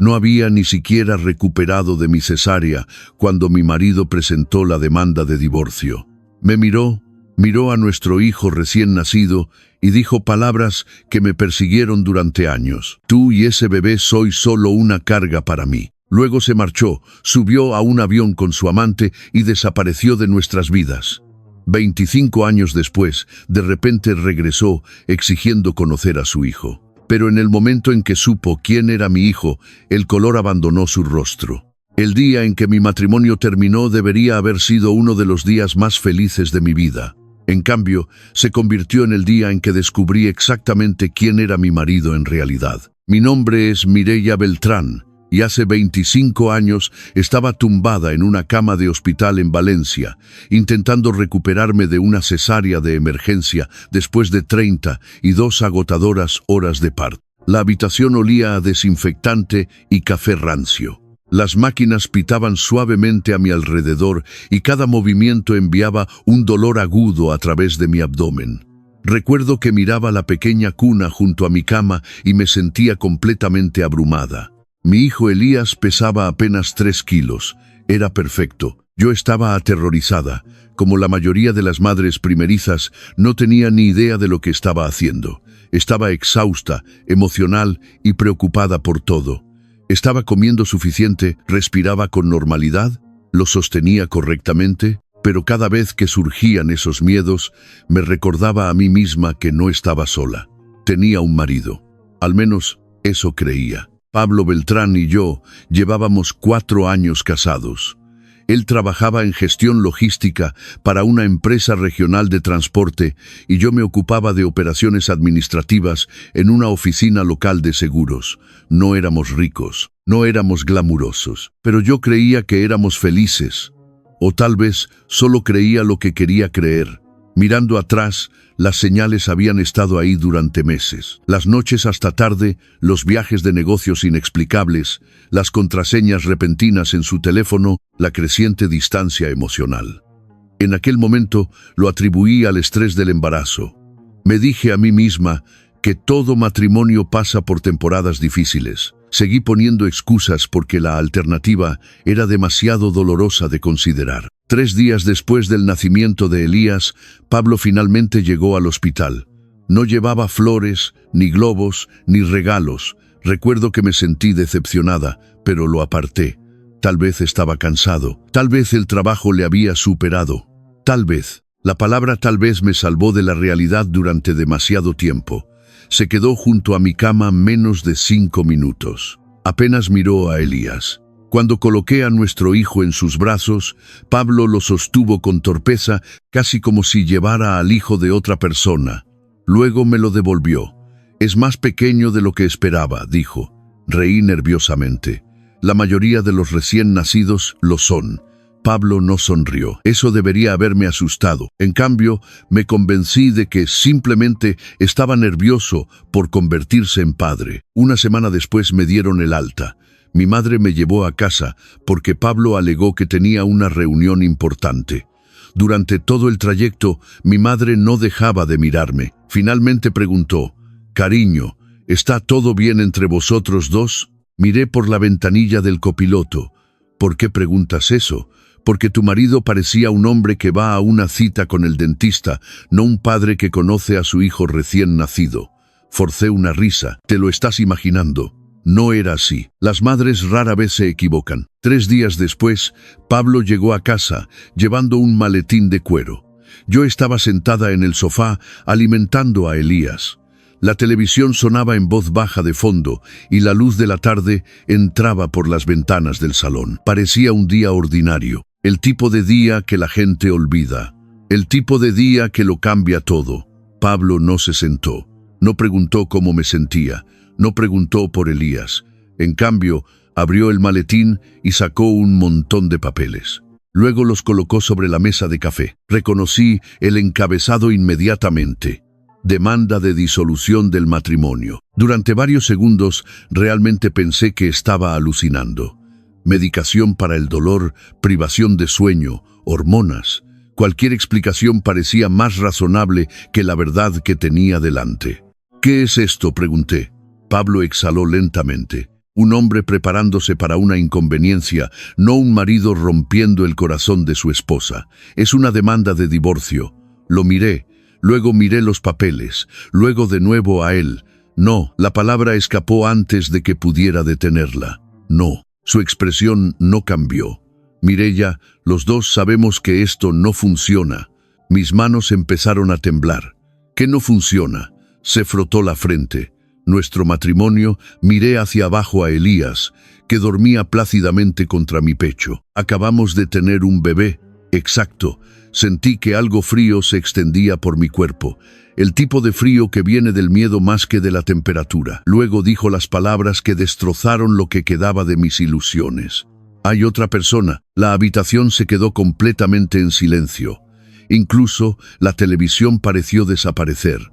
No había ni siquiera recuperado de mi cesárea cuando mi marido presentó la demanda de divorcio. Me miró a nuestro hijo recién nacido y dijo palabras que me persiguieron durante años. Tú y ese bebé sois solo una carga para mí. Luego se marchó, subió a un avión con su amante y desapareció de nuestras vidas. 25 años después, de repente regresó exigiendo conocer a su hijo. Pero en el momento en que supo quién era mi hijo, el color abandonó su rostro. El día en que mi matrimonio terminó debería haber sido uno de los días más felices de mi vida. En cambio, se convirtió en el día en que descubrí exactamente quién era mi marido en realidad. Mi nombre es Mireia Beltrán, y hace 25 años estaba tumbada en una cama de hospital en Valencia, intentando recuperarme de una cesárea de emergencia después de 32 agotadoras horas de parto. La habitación olía a desinfectante y café rancio. Las máquinas pitaban suavemente a mi alrededor y cada movimiento enviaba un dolor agudo a través de mi abdomen. Recuerdo que miraba la pequeña cuna junto a mi cama y me sentía completamente abrumada. Mi hijo Elías pesaba apenas 3 kilos. Era perfecto. Yo estaba aterrorizada. Como la mayoría de las madres primerizas, no tenía ni idea de lo que estaba haciendo. Estaba exhausta, emocional y preocupada por todo. ¿Estaba comiendo suficiente? ¿Respiraba con normalidad? ¿Lo sostenía correctamente? Pero cada vez que surgían esos miedos, me recordaba a mí misma que no estaba sola. Tenía un marido. Al menos eso creía. Pablo Beltrán y yo llevábamos 4 años casados. Él trabajaba en gestión logística para una empresa regional de transporte y yo me ocupaba de operaciones administrativas en una oficina local de seguros. No éramos ricos, no éramos glamurosos, pero yo creía que éramos felices. O tal vez solo creía lo que quería creer. Mirando atrás, las señales habían estado ahí durante meses. Las noches hasta tarde, los viajes de negocios inexplicables, las contraseñas repentinas en su teléfono, la creciente distancia emocional. En aquel momento lo atribuí al estrés del embarazo. Me dije a mí misma que todo matrimonio pasa por temporadas difíciles. Seguí poniendo excusas porque la alternativa era demasiado dolorosa de considerar. 3 días después del nacimiento de Elías, Pablo finalmente llegó al hospital. No llevaba flores, ni globos, ni regalos. Recuerdo que me sentí decepcionada, pero lo aparté. Tal vez estaba cansado, tal vez el trabajo le había superado. Tal vez. La palabra tal vez me salvó de la realidad durante demasiado tiempo. Se quedó junto a mi cama menos de 5 minutos. Apenas miró a Elías. Cuando coloqué a nuestro hijo en sus brazos, Pablo lo sostuvo con torpeza, casi como si llevara al hijo de otra persona. Luego me lo devolvió. Es más pequeño de lo que esperaba, dijo. Reí nerviosamente. La mayoría de los recién nacidos lo son. Pablo no sonrió. Eso debería haberme asustado. En cambio, me convencí de que simplemente estaba nervioso por convertirse en padre. Una semana después me dieron el alta. Mi madre me llevó a casa porque Pablo alegó que tenía una reunión importante. Durante todo el trayecto, mi madre no dejaba de mirarme. Finalmente preguntó, «Cariño, ¿está todo bien entre vosotros dos?» Miré por la ventanilla del copiloto. «¿Por qué preguntas eso?» «Porque tu marido parecía un hombre que va a una cita con el dentista, no un padre que conoce a su hijo recién nacido». Forcé una risa. «¿Te lo estás imaginando?» No era así. Las madres rara vez se equivocan. 3 días después, Pablo llegó a casa, llevando un maletín de cuero. Yo estaba sentada en el sofá, alimentando a Elías. La televisión sonaba en voz baja de fondo, y la luz de la tarde entraba por las ventanas del salón. Parecía un día ordinario. El tipo de día que la gente olvida. El tipo de día que lo cambia todo. Pablo no se sentó. No preguntó cómo me sentía. No preguntó por Elías. En cambio, abrió el maletín y sacó un montón de papeles. Luego los colocó sobre la mesa de café. Reconocí el encabezado inmediatamente. Demanda de disolución del matrimonio. Durante varios segundos realmente pensé que estaba alucinando. Medicación para el dolor, privación de sueño, hormonas. Cualquier explicación parecía más razonable que la verdad que tenía delante. «¿Qué es esto?», pregunté. Pablo exhaló lentamente. un hombre preparándose para una inconveniencia, no un marido rompiendo el corazón de su esposa. Es una demanda de divorcio. Lo miré, luego miré los papeles, luego de nuevo a él. No, la palabra escapó antes de que pudiera detenerla. No, su expresión no cambió. Mireya, los dos sabemos que esto no funciona. Mis manos empezaron a temblar. ¿Qué no funciona? Se frotó la frente. Nuestro matrimonio, miré hacia abajo a Elías, que dormía plácidamente contra mi pecho. Acabamos de tener un bebé. Exacto. Sentí que algo frío se extendía por mi cuerpo. El tipo de frío que viene del miedo más que de la temperatura. Luego dijo las palabras que destrozaron lo que quedaba de mis ilusiones. Hay otra persona. La habitación se quedó completamente en silencio. Incluso la televisión pareció desaparecer.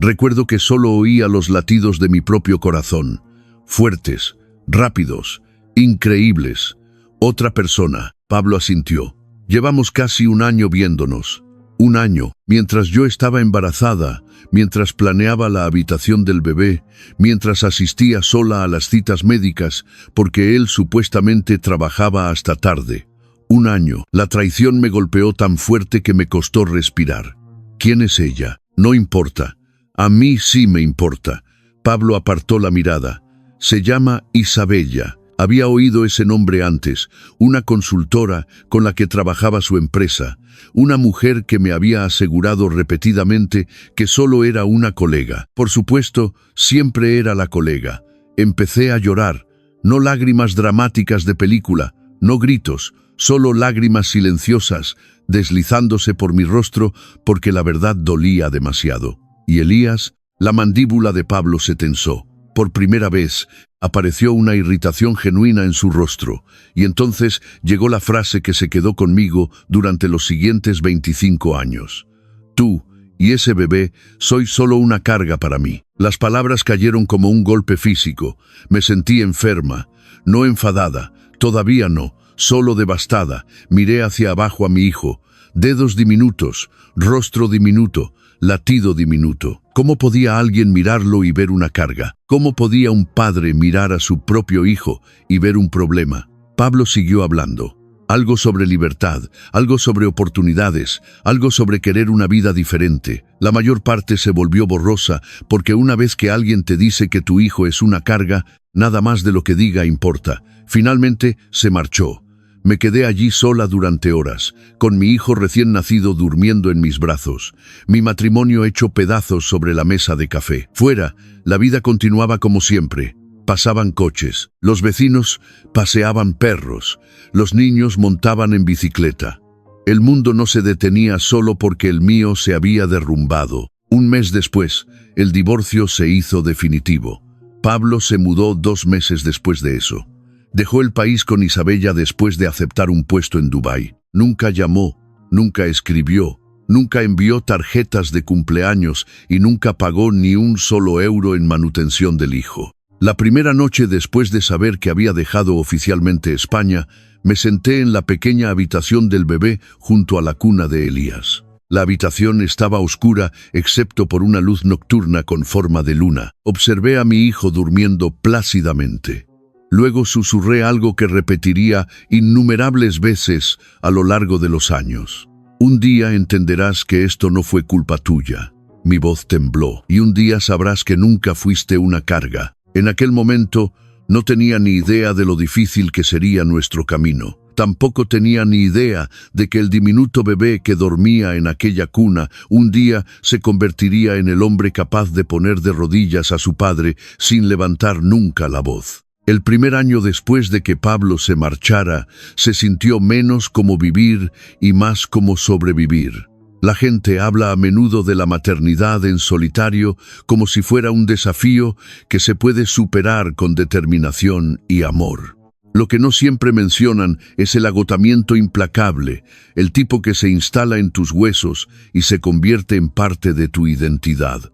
Recuerdo que solo oía los latidos de mi propio corazón, fuertes, rápidos, increíbles. Otra persona, Pablo asintió. Llevamos casi un año viéndonos. Un año, mientras yo estaba embarazada, mientras planeaba la habitación del bebé, mientras asistía sola a las citas médicas, porque él supuestamente trabajaba hasta tarde. Un año, la traición me golpeó tan fuerte que me costó respirar. ¿Quién es ella? No importa. A mí sí me importa. Pablo apartó la mirada. Se llama Isabella. Había oído ese nombre antes, una consultora con la que trabajaba su empresa, una mujer que me había asegurado repetidamente que solo era una colega. Por supuesto, siempre era la colega. Empecé a llorar, no lágrimas dramáticas de película, no gritos, solo lágrimas silenciosas, deslizándose por mi rostro porque la verdad dolía demasiado. Y Elías, la mandíbula de Pablo se tensó. Por primera vez, apareció una irritación genuina en su rostro, y entonces llegó la frase que se quedó conmigo durante los siguientes 25 años. Tú y ese bebé sois solo una carga para mí. Las palabras cayeron como un golpe físico. Me sentí enferma, no enfadada, todavía no, solo devastada. Miré hacia abajo a mi hijo, dedos diminutos, rostro diminuto, latido diminuto. ¿Cómo podía alguien mirarlo y ver una carga? ¿Cómo podía un padre mirar a su propio hijo y ver un problema? Pablo siguió hablando. Algo sobre libertad, algo sobre oportunidades, algo sobre querer una vida diferente. La mayor parte se volvió borrosa porque una vez que alguien te dice que tu hijo es una carga, nada más de lo que diga importa. Finalmente se marchó. Me quedé allí sola durante horas, con mi hijo recién nacido durmiendo en mis brazos, mi matrimonio hecho pedazos sobre la mesa de café. Fuera, la vida continuaba como siempre. Pasaban coches, los vecinos paseaban perros, los niños montaban en bicicleta. El mundo no se detenía solo porque el mío se había derrumbado. Un mes después, el divorcio se hizo definitivo. Pablo se mudó 2 meses después de eso. Dejó el país con Isabella después de aceptar un puesto en Dubái. Nunca llamó, nunca escribió, nunca envió tarjetas de cumpleaños y nunca pagó ni un solo euro en manutención del hijo. La primera noche después de saber que había dejado oficialmente España, me senté en la pequeña habitación del bebé junto a la cuna de Elías. La habitación estaba oscura excepto por una luz nocturna con forma de luna. Observé a mi hijo durmiendo plácidamente. Luego susurré algo que repetiría innumerables veces a lo largo de los años. Un día entenderás que esto no fue culpa tuya. Mi voz tembló, y un día sabrás que nunca fuiste una carga. En aquel momento no tenía ni idea de lo difícil que sería nuestro camino. Tampoco tenía ni idea de que el diminuto bebé que dormía en aquella cuna un día se convertiría en el hombre capaz de poner de rodillas a su padre sin levantar nunca la voz. El primer año después de que Pablo se marchara, se sintió menos como vivir y más como sobrevivir. La gente habla a menudo de la maternidad en solitario como si fuera un desafío que se puede superar con determinación y amor. Lo que no siempre mencionan es el agotamiento implacable, el tipo que se instala en tus huesos y se convierte en parte de tu identidad.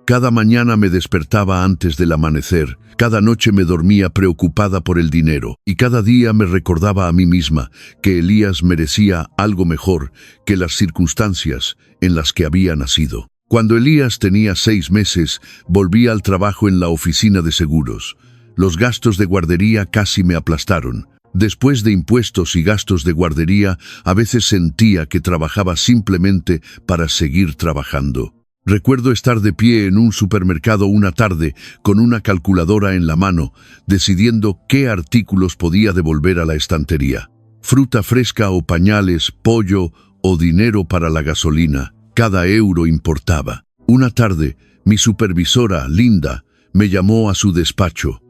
Cada mañana me despertaba antes del amanecer, cada noche me dormía preocupada por el dinero, y cada día me recordaba a mí misma que Elías merecía algo mejor que las circunstancias en las que había nacido. Cuando Elías tenía 6 meses, volví al trabajo en la oficina de seguros. Los gastos de guardería casi me aplastaron. Después de impuestos y gastos de guardería, a veces sentía que trabajaba simplemente para seguir trabajando. Recuerdo estar de pie en un supermercado una tarde con una calculadora en la mano, decidiendo qué artículos podía devolver a la estantería. Fruta fresca o pañales, pollo o dinero para la gasolina. Cada euro importaba. Una tarde, mi supervisora, Linda, me llamó a su despacho.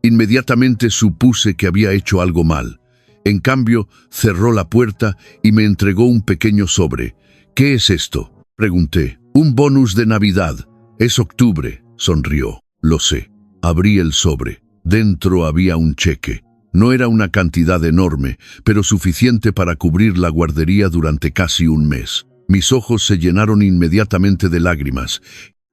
Inmediatamente supuse que había hecho algo mal. En cambio, cerró la puerta y me entregó un pequeño sobre. «¿Qué es esto?», pregunté. «Un bonus de Navidad. Es octubre», sonrió. «Lo sé». Abrí el sobre. Dentro había un cheque. No era una cantidad enorme, pero suficiente para cubrir la guardería durante casi un mes. Mis ojos se llenaron inmediatamente de lágrimas.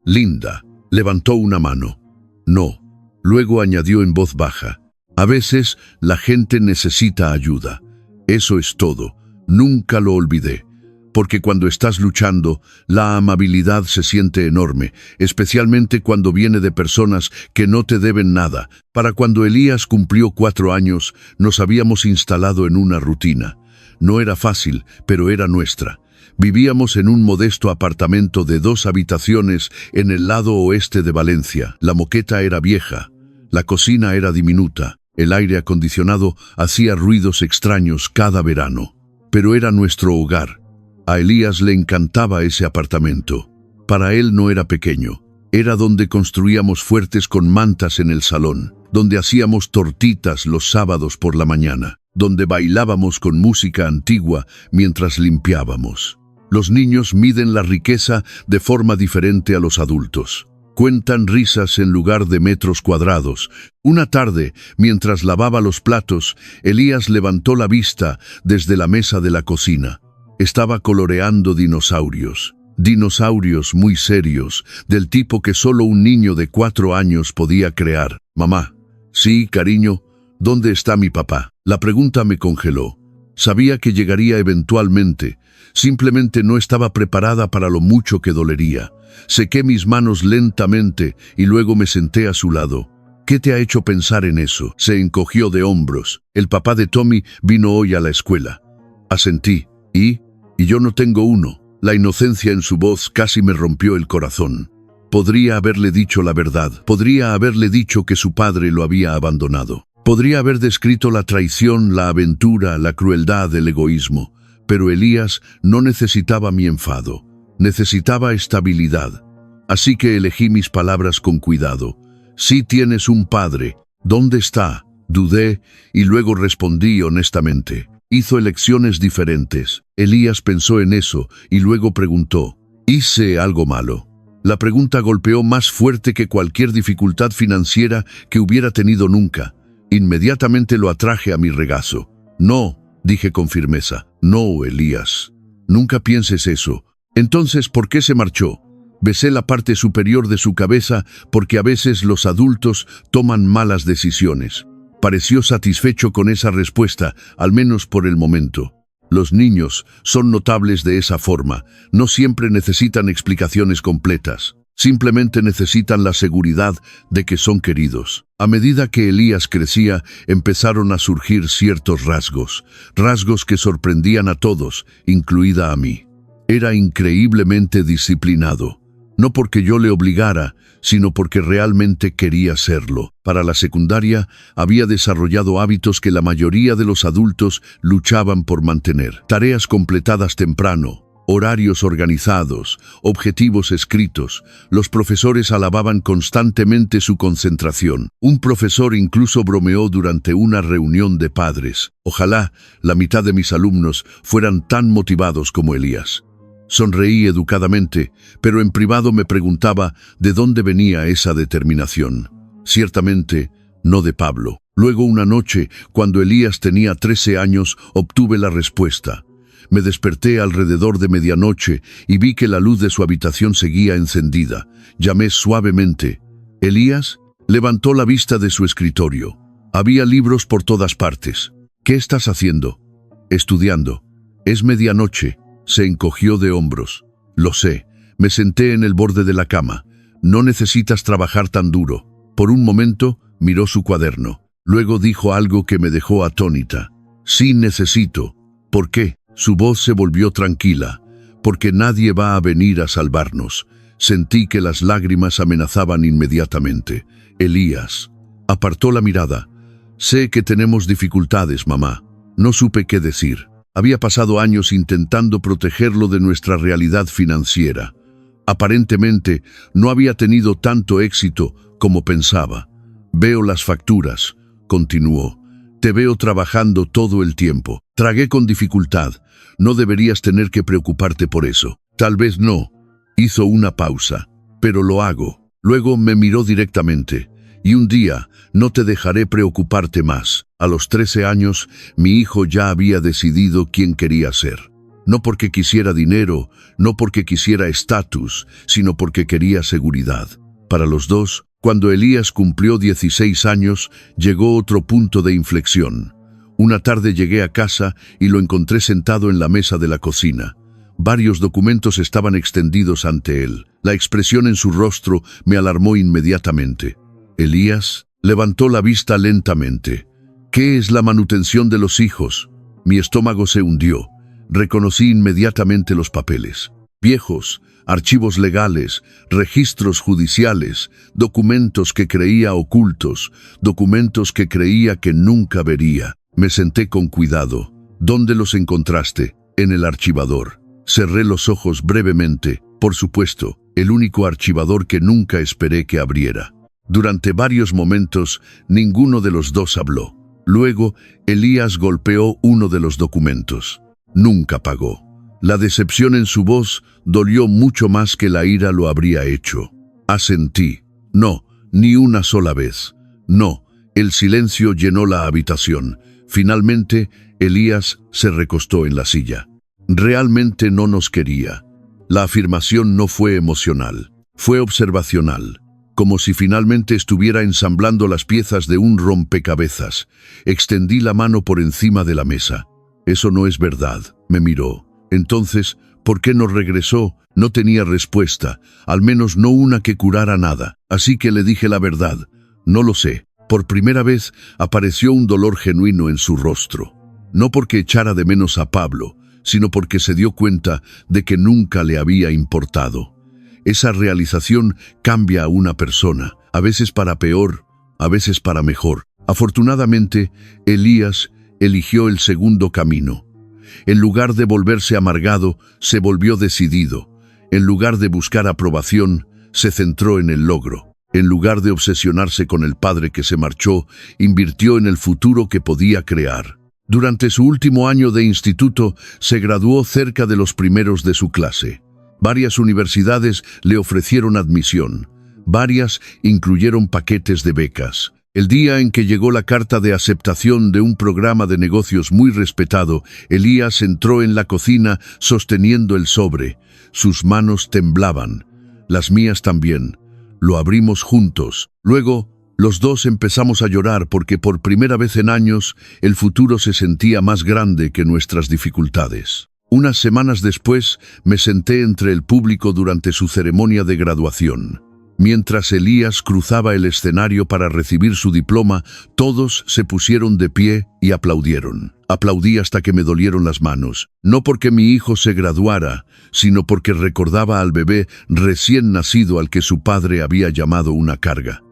Linda levantó una mano. «No». Luego añadió en voz baja. «A veces la gente necesita ayuda. Eso es todo. Nunca lo olvidé. Porque cuando estás luchando, la amabilidad se siente enorme, especialmente cuando viene de personas que no te deben nada. Para cuando Elías cumplió 4 años, nos habíamos instalado en una rutina. No era fácil, pero era nuestra. Vivíamos en un modesto apartamento de 2 habitaciones en el lado oeste de Valencia. La moqueta era vieja, la cocina era diminuta, el aire acondicionado hacía ruidos extraños cada verano. Pero era nuestro hogar. A Elías le encantaba ese apartamento. Para él no era pequeño. Era donde construíamos fuertes con mantas en el salón, donde hacíamos tortitas los sábados por la mañana, donde bailábamos con música antigua mientras limpiábamos. Los niños miden la riqueza de forma diferente a los adultos. Cuentan risas en lugar de metros cuadrados. Una tarde, mientras lavaba los platos, Elías levantó la vista desde la mesa de la cocina. Estaba coloreando dinosaurios. Dinosaurios muy serios, del tipo que solo un niño de 4 años podía crear. «Mamá». «Sí, cariño». «¿Dónde está mi papá?». La pregunta me congeló. Sabía que llegaría eventualmente. Simplemente no estaba preparada para lo mucho que dolería. Sequé mis manos lentamente y luego me senté a su lado. «¿Qué te ha hecho pensar en eso?». Se encogió de hombros. «El papá de Tommy vino hoy a la escuela». Asentí. Y yo no tengo uno». La inocencia en su voz casi me rompió el corazón. Podría haberle dicho la verdad. Podría haberle dicho que su padre lo había abandonado. Podría haber descrito la traición, la aventura, la crueldad, el egoísmo. Pero Elías no necesitaba mi enfado. Necesitaba estabilidad. Así que elegí mis palabras con cuidado. «Sí tienes un padre. ¿Dónde está?». Dudé y luego respondí honestamente. «Hizo elecciones diferentes». Elías pensó en eso y luego preguntó: «¿Hice algo malo?». La pregunta golpeó más fuerte que cualquier dificultad financiera que hubiera tenido nunca. Inmediatamente lo atraje a mi regazo. «No», dije con firmeza. «No, Elías. Nunca pienses eso». «Entonces, ¿por qué se marchó?». Besé la parte superior de su cabeza porque a veces los adultos toman malas decisiones. Pareció satisfecho con esa respuesta, al menos por el momento. Los niños son notables de esa forma. No siempre necesitan explicaciones completas. Simplemente necesitan la seguridad de que son queridos. A medida que Elías crecía, empezaron a surgir ciertos rasgos que sorprendían a todos, incluida a mí. Era increíblemente disciplinado. No porque yo le obligara, sino porque realmente quería serlo. Para la secundaria, había desarrollado hábitos que la mayoría de los adultos luchaban por mantener. Tareas completadas temprano, horarios organizados, objetivos escritos. Los profesores alababan constantemente su concentración. Un profesor incluso bromeó durante una reunión de padres: «Ojalá la mitad de mis alumnos fueran tan motivados como Elías». Sonreí educadamente, pero en privado me preguntaba de dónde venía esa determinación. Ciertamente, no de Pablo. Luego, una noche, cuando Elías tenía 13 años, obtuve la respuesta. Me desperté alrededor de medianoche y vi que la luz de su habitación seguía encendida. Llamé suavemente. «Elías». Levantó la vista de su escritorio. Había libros por todas partes. «¿Qué estás haciendo?». «Estudiando». «Es medianoche». Se encogió de hombros. «Lo sé». Me senté en el borde de la cama. «No necesitas trabajar tan duro». Por un momento Miró su cuaderno. Luego dijo algo que me dejó atónita. Sí, necesito. ¿Por qué? Su voz se volvió tranquila. Porque nadie va a venir a salvarnos. Sentí que las lágrimas amenazaban inmediatamente. Elías. Apartó la mirada. Sé que tenemos dificultades, mamá. No supe qué decir. Había pasado años intentando protegerlo de nuestra realidad financiera. Aparentemente, no había tenido tanto éxito como pensaba. Veo las facturas, continuó. Te veo trabajando todo el tiempo. Tragué con dificultad. No deberías tener que preocuparte por eso. Tal vez no. Hizo una pausa. Pero lo hago. Luego me miró directamente. Y un día, no te dejaré preocuparte más. A los 13 años, mi hijo ya había decidido quién quería ser. No porque quisiera dinero, no porque quisiera estatus, sino porque quería seguridad. Para los dos, cuando Elías cumplió 16 años, llegó otro punto de inflexión. Una tarde llegué a casa y lo encontré sentado en la mesa de la cocina. Varios documentos estaban extendidos ante él. La expresión en su rostro me alarmó inmediatamente. Elías levantó la vista lentamente. ¿Qué es la manutención de los hijos? Mi estómago se hundió. Reconocí inmediatamente los papeles. Viejos, archivos legales, registros judiciales, documentos que creía ocultos, documentos que creía que nunca vería. Me senté con cuidado. ¿Dónde los encontraste? En el archivador. Cerré los ojos brevemente. Por supuesto, el único archivador que nunca esperé que abriera. Durante varios momentos, ninguno de los dos habló. Luego, Elías golpeó uno de los documentos. Nunca pagó. La decepción en su voz dolió mucho más que la ira lo habría hecho. Asentí. No, ni una sola vez. No. El silencio llenó la habitación. Finalmente, Elías se recostó en la silla. Realmente no nos quería. La afirmación no fue emocional. Fue observacional. Como si finalmente estuviera ensamblando las piezas de un rompecabezas. Extendí la mano por encima de la mesa. Eso no es verdad, me miró. Entonces, ¿por qué no regresó? No tenía respuesta, al menos no una que curara nada. Así que le dije la verdad. No lo sé. Por primera vez apareció un dolor genuino en su rostro. No porque echara de menos a Pablo, sino porque se dio cuenta de que nunca le había importado. Esa realización cambia a una persona, a veces para peor, a veces para mejor. Afortunadamente, Elías eligió el segundo camino. En lugar de volverse amargado, se volvió decidido. En lugar de buscar aprobación, se centró en el logro. En lugar de obsesionarse con el padre que se marchó, invirtió en el futuro que podía crear. Durante su último año de instituto, se graduó cerca de los primeros de su clase. Varias universidades le ofrecieron admisión. Varias incluyeron paquetes de becas. El día en que llegó la carta de aceptación de un programa de negocios muy respetado, Elías entró en la cocina sosteniendo el sobre. Sus manos temblaban. Las mías también. Lo abrimos juntos. Luego, los dos empezamos a llorar porque por primera vez en años el futuro se sentía más grande que nuestras dificultades. Unas semanas después, me senté entre el público durante su ceremonia de graduación. Mientras Elías cruzaba el escenario para recibir su diploma, todos se pusieron de pie y aplaudieron. Aplaudí hasta que me dolieron las manos. No porque mi hijo se graduara, sino porque recordaba al bebé recién nacido al que su padre había llamado una carga.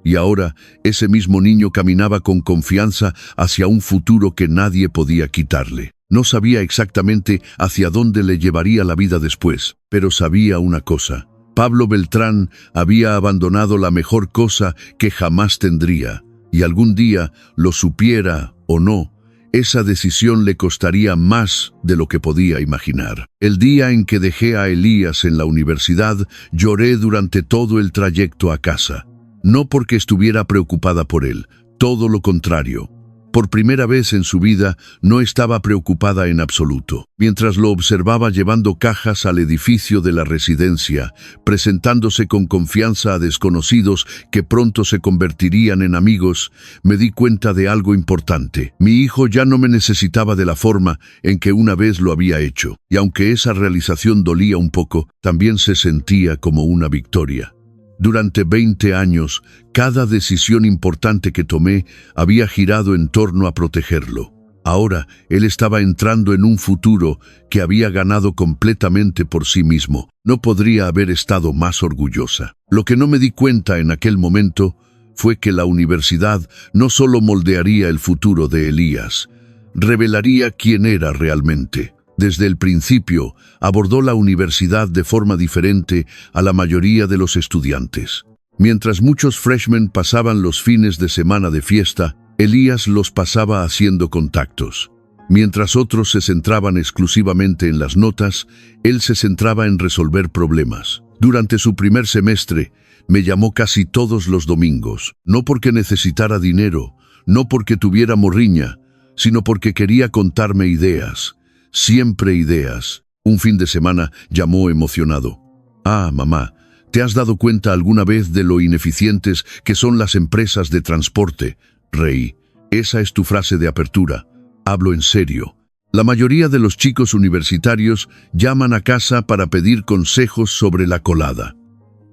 Y ahora, ese mismo niño caminaba con confianza hacia un futuro que nadie podía quitarle. No sabía exactamente hacia dónde le llevaría la vida después, pero sabía una cosa. Pablo Beltrán había abandonado la mejor cosa que jamás tendría, y algún día, lo supiera o no, esa decisión le costaría más de lo que podía imaginar. El día en que dejé a Elías en la universidad, lloré durante todo el trayecto a casa. No porque estuviera preocupada por él, todo lo contrario. Por primera vez en su vida, no estaba preocupada en absoluto. Mientras lo observaba llevando cajas al edificio de la residencia, presentándose con confianza a desconocidos que pronto se convertirían en amigos, me di cuenta de algo importante. Mi hijo ya no me necesitaba de la forma en que una vez lo había hecho. Y aunque esa realización dolía un poco, también se sentía como una victoria. Durante 20 años, cada decisión importante que tomé había girado en torno a protegerlo. Ahora, él estaba entrando en un futuro que había ganado completamente por sí mismo. No podría haber estado más orgullosa. Lo que no me di cuenta en aquel momento fue que la universidad no solo moldearía el futuro de Elías, revelaría quién era realmente. Desde el principio, abordó la universidad de forma diferente a la mayoría de los estudiantes. Mientras muchos freshmen pasaban los fines de semana de fiesta, Elías los pasaba haciendo contactos. Mientras otros se centraban exclusivamente en las notas, él se centraba en resolver problemas. Durante su primer semestre, me llamó casi todos los domingos, no porque necesitara dinero, no porque tuviera morriña, sino porque quería contarme ideas, siempre ideas. Un fin de semana llamó emocionado. «Ah, mamá, ¿te has dado cuenta alguna vez de lo ineficientes que son las empresas de transporte?» Reí. «Esa es tu frase de apertura. Hablo en serio. La mayoría de los chicos universitarios llaman a casa para pedir consejos sobre la colada.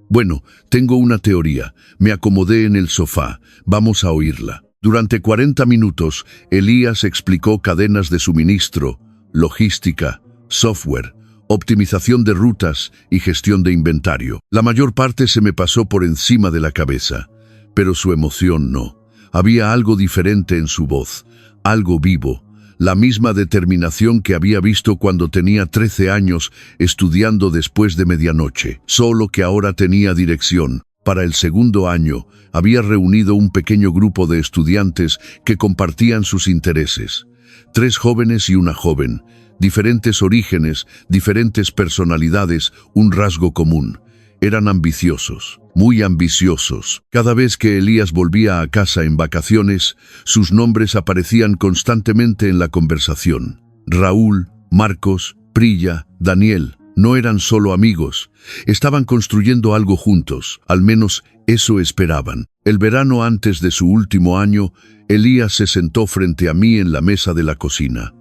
Bueno, tengo una teoría. Me acomodé en el sofá. Vamos a oírla». Durante 40 minutos, Elías explicó cadenas de suministro, logística, software, optimización de rutas y gestión de inventario. La mayor parte se me pasó por encima de la cabeza, pero su emoción no. Había algo diferente en su voz, algo vivo, la misma determinación que había visto cuando tenía 13 años estudiando después de medianoche, solo que ahora tenía dirección. Para el segundo año, había reunido un pequeño grupo de estudiantes que compartían sus intereses. 3 jóvenes y una joven, diferentes orígenes, diferentes personalidades, un rasgo común. Eran ambiciosos, muy ambiciosos. Cada vez que Elías volvía a casa en vacaciones, sus nombres aparecían constantemente en la conversación. Raúl, Marcos, Prilla, Daniel. No eran solo amigos, estaban construyendo algo juntos, al menos eso esperaban. El verano antes de su último año, Elías se sentó frente a mí en la mesa de la cocina.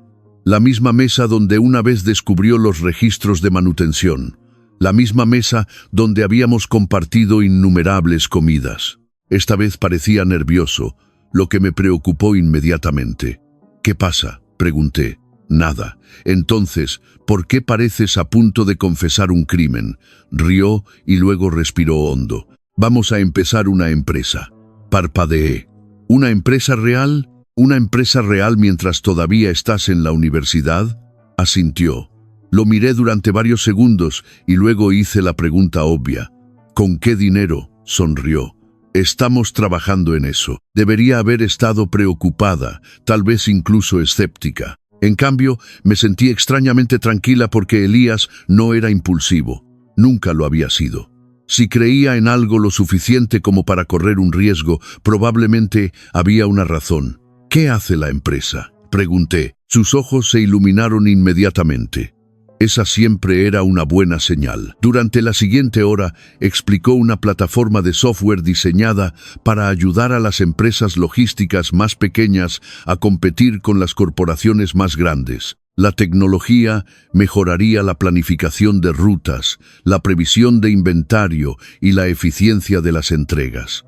La misma mesa donde una vez descubrió los registros de manutención. La misma mesa donde habíamos compartido innumerables comidas. Esta vez parecía nervioso, lo que me preocupó inmediatamente. «¿Qué pasa?», pregunté. «Nada». «Entonces, ¿por qué pareces a punto de confesar un crimen?». Rió y luego respiró hondo. «Vamos a empezar una empresa». Parpadeé. «¿Una empresa real? ¿Una empresa real mientras todavía estás en la universidad?». Asintió. Lo miré durante varios segundos y luego hice la pregunta obvia. «¿Con qué dinero?». Sonrió. «Estamos trabajando en eso». Debería haber estado preocupada, tal vez incluso escéptica. En cambio, me sentí extrañamente tranquila porque Elías no era impulsivo. Nunca lo había sido. Si creía en algo lo suficiente como para correr un riesgo, probablemente había una razón. «¿Qué hace la empresa?», pregunté. Sus ojos se iluminaron inmediatamente. Esa siempre era una buena señal. Durante la siguiente hora, explicó una plataforma de software diseñada para ayudar a las empresas logísticas más pequeñas a competir con las corporaciones más grandes. La tecnología mejoraría la planificación de rutas, la previsión de inventario y la eficiencia de las entregas.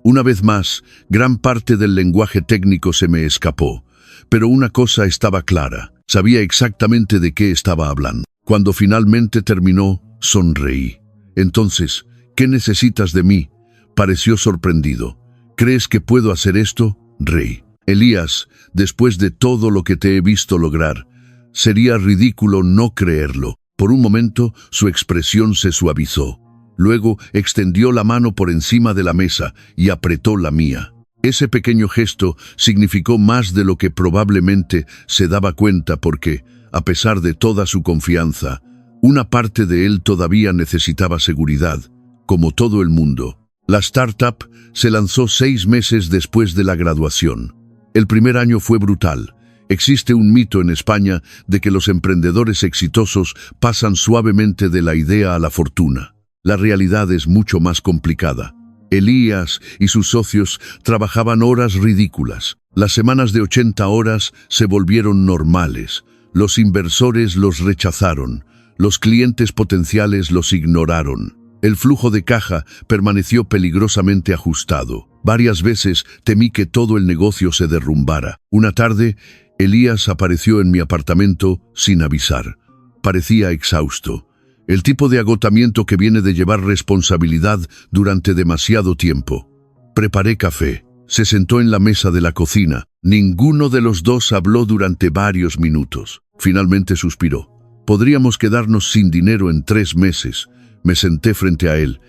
Una vez más, gran parte del lenguaje técnico se me escapó, pero una cosa estaba clara. Sabía exactamente de qué estaba hablando. Cuando finalmente terminó, sonreí. «Entonces, ¿qué necesitas de mí?». Pareció sorprendido. «¿Crees que puedo hacer esto?». Reí. «Elías, después de todo lo que te he visto lograr, sería ridículo no creerlo». Por un momento, su expresión se suavizó. Luego, extendió la mano por encima de la mesa y apretó la mía. Ese pequeño gesto significó más de lo que probablemente se daba cuenta porque, a pesar de toda su confianza, una parte de él todavía necesitaba seguridad, como todo el mundo. La startup se lanzó 6 meses después de la graduación. El primer año fue brutal. Existe un mito en España de que los emprendedores exitosos pasan suavemente de la idea a la fortuna. La realidad es mucho más complicada. Elías y sus socios trabajaban horas ridículas. Las semanas de 80 horas se volvieron normales. Los inversores los rechazaron. Los clientes potenciales los ignoraron. El flujo de caja permaneció peligrosamente ajustado. Varias veces temí que todo el negocio se derrumbara. Una tarde, Elías apareció en mi apartamento sin avisar. Parecía exhausto. El tipo de agotamiento que viene de llevar responsabilidad durante demasiado tiempo. Preparé café. Se sentó en la mesa de la cocina. Ninguno de los dos habló durante varios minutos. Finalmente suspiró. Podríamos quedarnos sin dinero en 3 meses. Me senté frente a él.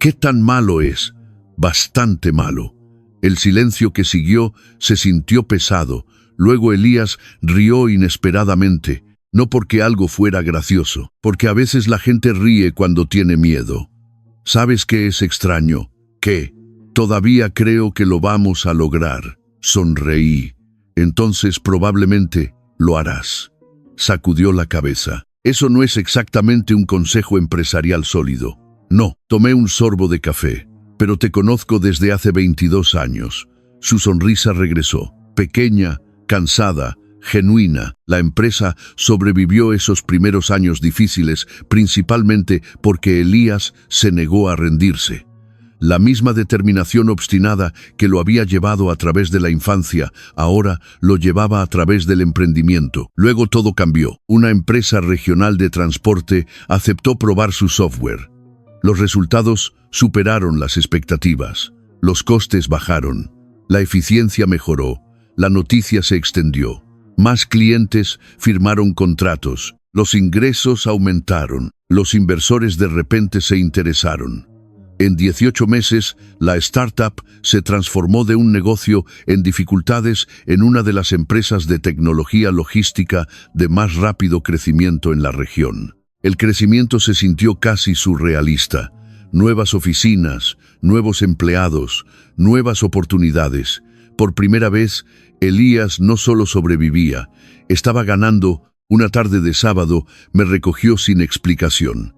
¿Qué tan malo es? Bastante malo. El silencio que siguió se sintió pesado. Luego Elías rió inesperadamente. No porque algo fuera gracioso, porque a veces la gente ríe cuando tiene miedo. ¿Sabes qué es extraño? ¿Qué? Todavía creo que lo vamos a lograr. Sonreí. Entonces probablemente lo harás. Sacudió la cabeza. Eso no es exactamente un consejo empresarial sólido. No, tomé un sorbo de café. Pero te conozco desde hace 22 años. Su sonrisa regresó. Pequeña, cansada, genuina. La empresa sobrevivió esos primeros años difíciles, principalmente porque Elías se negó a rendirse. La misma determinación obstinada que lo había llevado a través de la infancia, ahora lo llevaba a través del emprendimiento. Luego todo cambió. Una empresa regional de transporte aceptó probar su software. Los resultados superaron las expectativas. Los costes bajaron. La eficiencia mejoró. La noticia se extendió. Más clientes firmaron contratos. Los ingresos aumentaron. Los inversores de repente se interesaron. En 18 meses, la startup se transformó de un negocio en dificultades en una de las empresas de tecnología logística de más rápido crecimiento en la región. El crecimiento se sintió casi surrealista. Nuevas oficinas, nuevos empleados, nuevas oportunidades. Por primera vez, Elías no solo sobrevivía, estaba ganando. Una tarde de sábado me recogió sin explicación.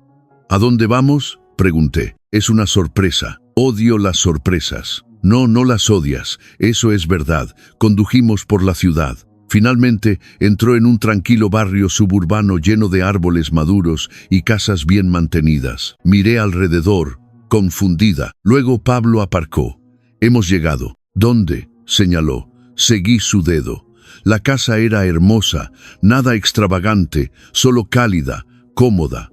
¿A dónde vamos?, pregunté. Es una sorpresa. Odio las sorpresas. No, no las odias. Eso es verdad. Condujimos por la ciudad. Finalmente entró en un tranquilo barrio suburbano lleno de árboles maduros y casas bien mantenidas. Miré alrededor, confundida. Luego Pablo aparcó. Hemos llegado. ¿Dónde?, señaló. Seguí su dedo. La casa era hermosa, nada extravagante, solo cálida, cómoda.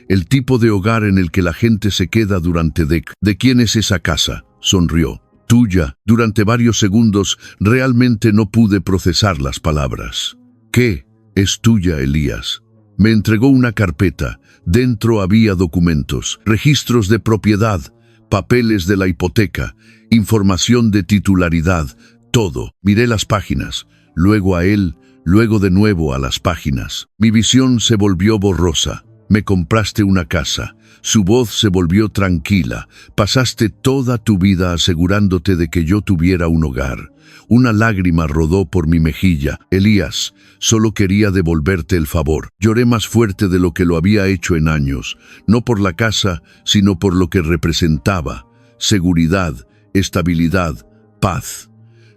El tipo de hogar en el que la gente se queda durante décadas. ¿De quién es esa casa?, sonrió. Tuya. Durante varios segundos realmente no pude procesar las palabras. ¿Qué? Es tuya, Elías. Me entregó una carpeta. Dentro había documentos, registros de propiedad, papeles de la hipoteca, información de titularidad, todo. Miré las páginas, luego a él, luego de nuevo a las páginas. Mi visión se volvió borrosa. Me compraste una casa. Su voz se volvió tranquila. Pasaste toda tu vida asegurándote de que yo tuviera un hogar. Una lágrima rodó por mi mejilla. Elías, solo quería devolverte el favor. Lloré más fuerte de lo que lo había hecho en años, no por la casa, sino por lo que representaba. Seguridad, estabilidad, paz.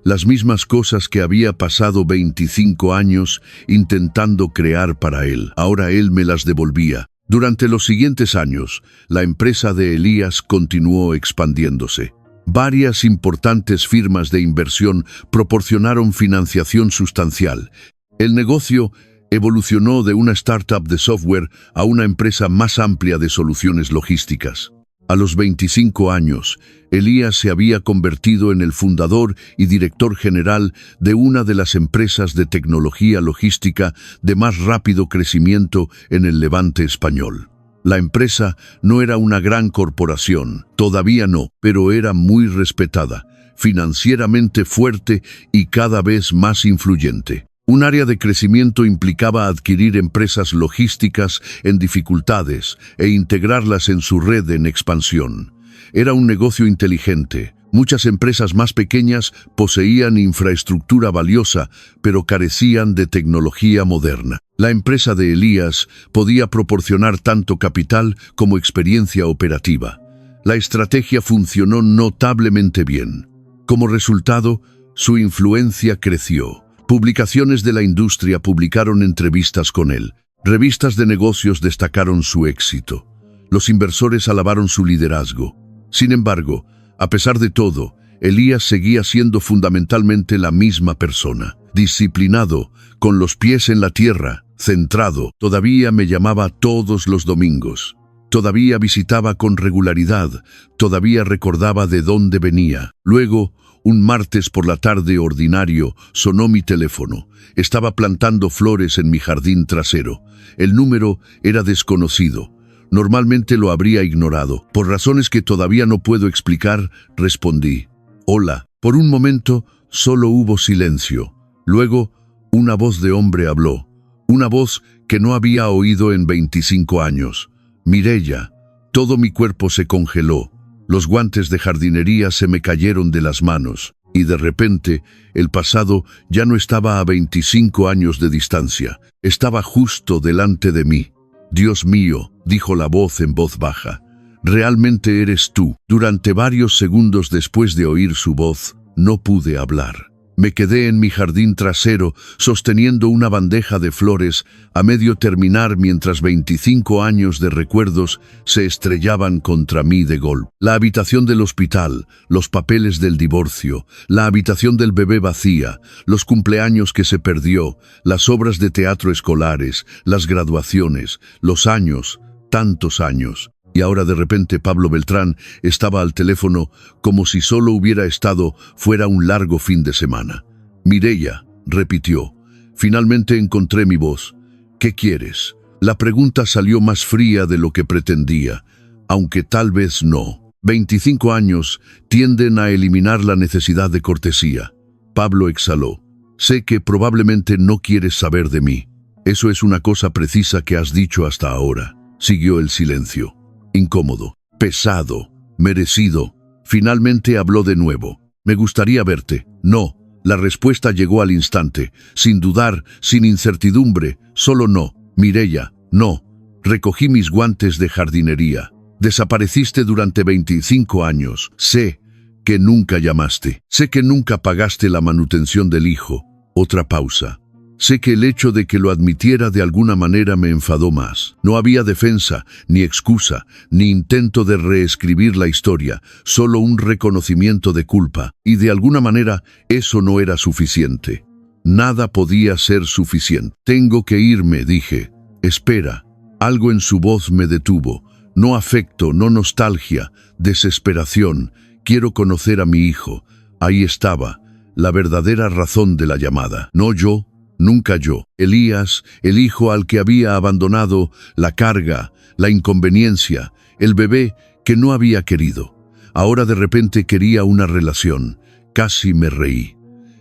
Las mismas cosas que había pasado 25 años intentando crear para él. Ahora él me las devolvía. Durante los siguientes años, la empresa de Elías continuó expandiéndose. Varias importantes firmas de inversión proporcionaron financiación sustancial. El negocio evolucionó de una startup de software a una empresa más amplia de soluciones logísticas. A los 25 años, Elías se había convertido en el fundador y director general de una de las empresas de tecnología logística de más rápido crecimiento en el Levante español. La empresa no era una gran corporación, todavía no, pero era muy respetada, financieramente fuerte y cada vez más influyente. Un área de crecimiento implicaba adquirir empresas logísticas en dificultades e integrarlas en su red en expansión. Era un negocio inteligente. Muchas empresas más pequeñas poseían infraestructura valiosa, pero carecían de tecnología moderna. La empresa de Elías podía proporcionar tanto capital como experiencia operativa. La estrategia funcionó notablemente bien. Como resultado, su influencia creció. Publicaciones de la industria publicaron entrevistas con él. Revistas de negocios destacaron su éxito. Los inversores alabaron su liderazgo. Sin embargo, a pesar de todo, Elías seguía siendo fundamentalmente la misma persona. Disciplinado, con los pies en la tierra, centrado, todavía me llamaba todos los domingos. Todavía visitaba con regularidad, todavía recordaba de dónde venía. Luego, un martes por la tarde ordinario, sonó mi teléfono. Estaba plantando flores en mi jardín trasero. El número era desconocido. Normalmente lo habría ignorado. Por razones que todavía no puedo explicar, respondí. Hola. Por un momento, solo hubo silencio. Luego, una voz de hombre habló. Una voz que no había oído en 25 años. Mireya. Todo mi cuerpo se congeló. Los guantes de jardinería se me cayeron de las manos. Y de repente, el pasado ya no estaba a 25 años de distancia. Estaba justo delante de mí. Dios mío, dijo la voz en voz baja. Realmente eres tú. Durante varios segundos después de oír su voz, no pude hablar. Me quedé en mi jardín trasero, sosteniendo una bandeja de flores, a medio terminar mientras 25 años de recuerdos se estrellaban contra mí de golpe. La habitación del hospital, los papeles del divorcio, la habitación del bebé vacía, los cumpleaños que se perdió, las obras de teatro escolares, las graduaciones, los años, tantos años. Y ahora de repente Pablo Beltrán estaba al teléfono como si solo hubiera estado fuera un largo fin de semana. Mireya, repitió. Finalmente encontré mi voz. ¿Qué quieres? La pregunta salió más fría de lo que pretendía, aunque tal vez no. 25 años tienden a eliminar la necesidad de cortesía. Pablo exhaló. Sé que probablemente no quieres saber de mí. Eso es una cosa precisa que has dicho hasta ahora. Siguió el silencio. Incómodo, pesado, merecido. Finalmente habló de nuevo. Me gustaría verte. No. La respuesta llegó al instante, sin dudar, sin incertidumbre, solo no. Mireya, no. Recogí mis guantes de jardinería. Desapareciste durante 25 años. Sé que nunca llamaste. Sé que nunca pagaste la manutención del hijo. Otra pausa. Sé que el hecho de que lo admitiera de alguna manera me enfadó más. No había defensa, ni excusa, ni intento de reescribir la historia, solo un reconocimiento de culpa, y de alguna manera eso no era suficiente. Nada podía ser suficiente. Tengo que irme, dije. Espera. Algo en su voz me detuvo. No afecto, no nostalgia, desesperación. Quiero conocer a mi hijo. Ahí estaba, la verdadera razón de la llamada. No yo. Nunca yo. Elías, el hijo al que había abandonado, la carga, la inconveniencia, el bebé que no había querido. Ahora de repente quería una relación. Casi me reí.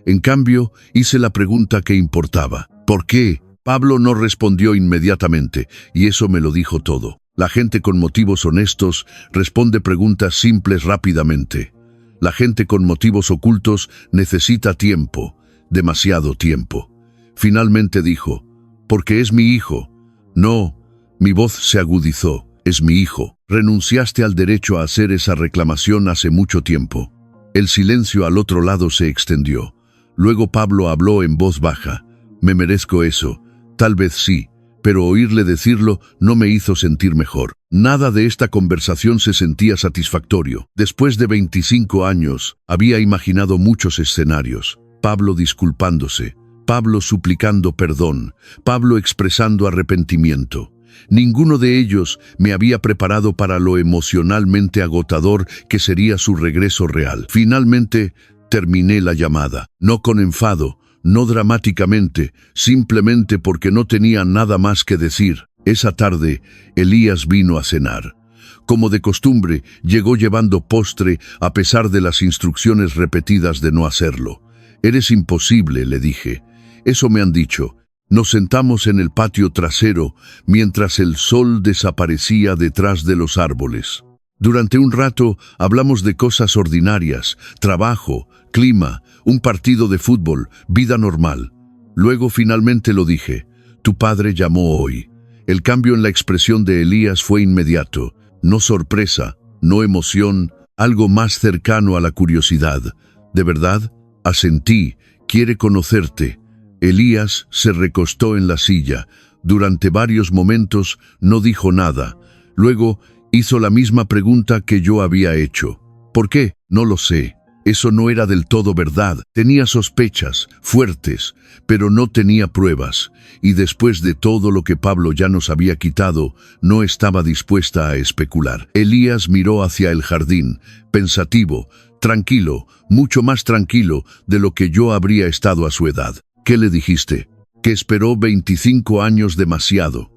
En cambio, hice la pregunta que importaba. ¿Por qué? Pablo no respondió inmediatamente, y eso me lo dijo todo. La gente con motivos honestos responde preguntas simples rápidamente. La gente con motivos ocultos necesita tiempo, demasiado tiempo. Finalmente dijo, porque es mi hijo. No, mi voz se agudizó, es mi hijo. Renunciaste al derecho a hacer esa reclamación hace mucho tiempo. El silencio al otro lado se extendió. Luego Pablo habló en voz baja. Me merezco eso. Tal vez sí, pero oírle decirlo no me hizo sentir mejor. Nada de esta conversación se sentía satisfactorio. Después de 25 años, había imaginado muchos escenarios. Pablo disculpándose. Pablo suplicando perdón, Pablo expresando arrepentimiento. Ninguno de ellos me había preparado para lo emocionalmente agotador que sería su regreso real. Finalmente, terminé la llamada, no con enfado, no dramáticamente, simplemente porque no tenía nada más que decir. Esa tarde, Elías vino a cenar. Como de costumbre, llegó llevando postre a pesar de las instrucciones repetidas de no hacerlo. Eres imposible, le dije. Eso me han dicho. Nos sentamos en el patio trasero mientras el sol desaparecía detrás de los árboles. Durante un rato hablamos de cosas ordinarias, trabajo, clima, un partido de fútbol, vida normal. Luego finalmente lo dije. Tu padre llamó hoy. El cambio en la expresión de Elías fue inmediato. No sorpresa, no emoción, algo más cercano a la curiosidad. ¿De verdad? Asentí. Quiere conocerte. Elías se recostó en la silla. Durante varios momentos no dijo nada. Luego Hizo la misma pregunta que yo había hecho. ¿Por qué? No lo sé. Eso no era del todo verdad. Tenía sospechas fuertes, pero no tenía pruebas. Y después de todo lo que Pablo ya nos había quitado, no estaba dispuesta a especular. Elías miró hacia el jardín, pensativo, tranquilo, mucho más tranquilo de lo que yo habría estado a su edad. ¿Qué le dijiste? Que esperó 25 años demasiado.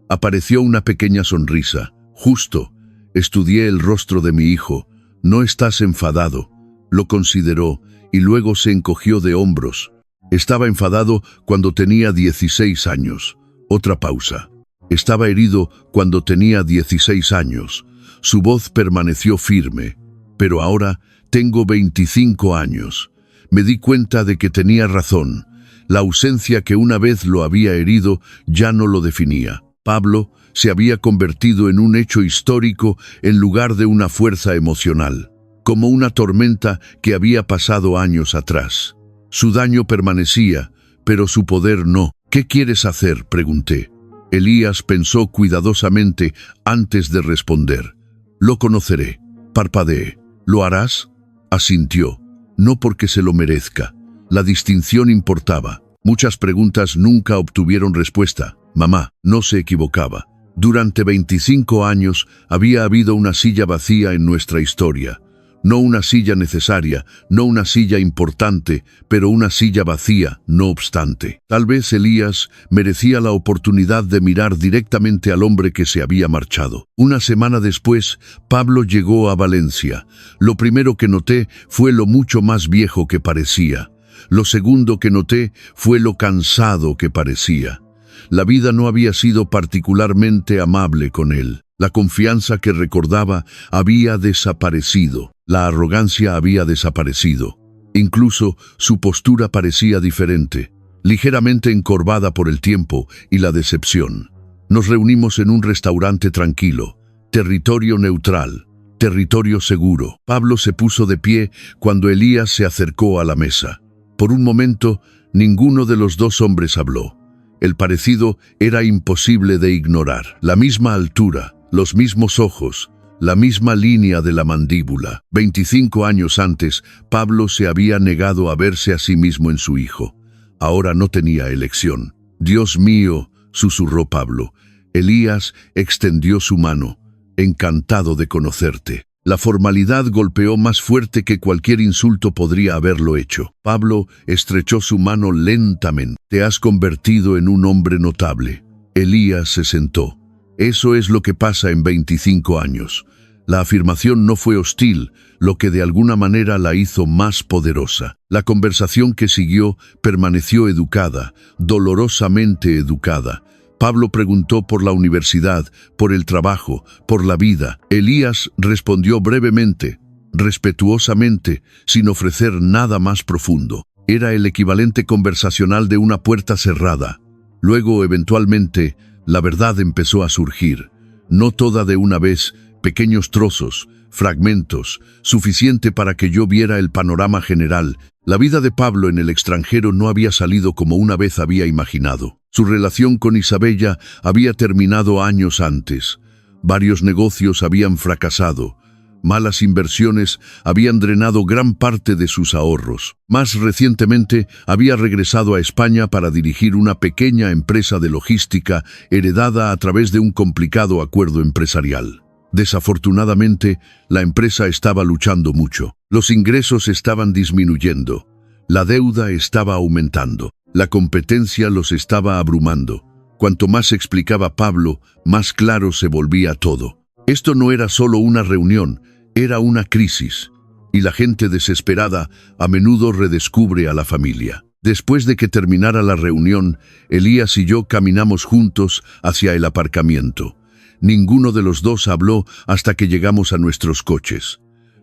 Apareció una pequeña sonrisa. Justo. Estudié el rostro de mi hijo. No estás enfadado. Lo consideró y luego se encogió de hombros. Estaba enfadado cuando tenía 16 años. Otra pausa. Estaba herido cuando tenía 16 años. Su voz permaneció firme. Pero ahora tengo 25 años. Me di cuenta de que tenía razón. La ausencia que una vez lo había herido ya no lo definía. Pablo se había convertido en un hecho histórico en lugar de una fuerza emocional, como una tormenta que había pasado años atrás. Su daño permanecía, pero su poder no. ¿Qué quieres hacer?, pregunté. Elías pensó cuidadosamente antes de responder. Lo conoceré. Parpadeé. ¿Lo harás? Asintió. No porque se lo merezca. La distinción importaba. Muchas preguntas nunca obtuvieron respuesta. Mamá no se equivocaba. Durante 25 años había habido una silla vacía en nuestra historia. No una silla necesaria, no una silla importante, pero una silla vacía, no obstante. Tal vez Elías merecía la oportunidad de mirar directamente al hombre que se había marchado. Una semana después, Pablo llegó a Valencia. Lo primero que noté fue lo mucho más viejo que parecía. Lo segundo que noté fue lo cansado que parecía. La vida no había sido particularmente amable con él. La confianza que recordaba había desaparecido. La arrogancia había desaparecido. Incluso su postura parecía diferente, ligeramente encorvada por el tiempo y la decepción. Nos reunimos en un restaurante tranquilo, territorio neutral, territorio seguro. Pablo se puso de pie cuando Elías se acercó a la mesa. Por un momento, ninguno de los dos hombres habló. El parecido era imposible de ignorar. La misma altura, los mismos ojos, la misma línea de la mandíbula. 25 años antes, Pablo se había negado a verse a sí mismo en su hijo. Ahora no tenía elección. Dios mío, susurró Pablo. Elías extendió su mano. Encantado de conocerte. La formalidad golpeó más fuerte que cualquier insulto podría haberlo hecho. Pablo estrechó su mano lentamente. Te has convertido en un hombre notable. Elías se sentó. Eso es lo que pasa en 25 años. La afirmación no fue hostil, lo que de alguna manera la hizo más poderosa. La conversación que siguió permaneció educada, dolorosamente educada. Pablo preguntó por la universidad, por el trabajo, por la vida. Elías respondió brevemente, respetuosamente, sin ofrecer nada más profundo. Era el equivalente conversacional de una puerta cerrada. Luego, eventualmente, la verdad empezó a surgir. No toda de una vez, pequeños trozos, fragmentos, suficiente para que yo viera el panorama general. La vida de Pablo en el extranjero no había salido como una vez había imaginado. Su relación con Isabella había terminado años antes. Varios negocios habían fracasado. Malas inversiones habían drenado gran parte de sus ahorros. Más recientemente, había regresado a España para dirigir una pequeña empresa de logística heredada a través de un complicado acuerdo empresarial. Desafortunadamente, la empresa estaba luchando mucho. Los ingresos estaban disminuyendo. La deuda estaba aumentando. La competencia los estaba abrumando. Cuanto más explicaba Pablo, más claro se volvía todo. Esto no era solo una reunión, era una crisis. Y la gente desesperada a menudo redescubre a la familia. Después de que terminara la reunión, Elías y yo caminamos juntos hacia el aparcamiento. Ninguno de los dos habló hasta que llegamos a nuestros coches.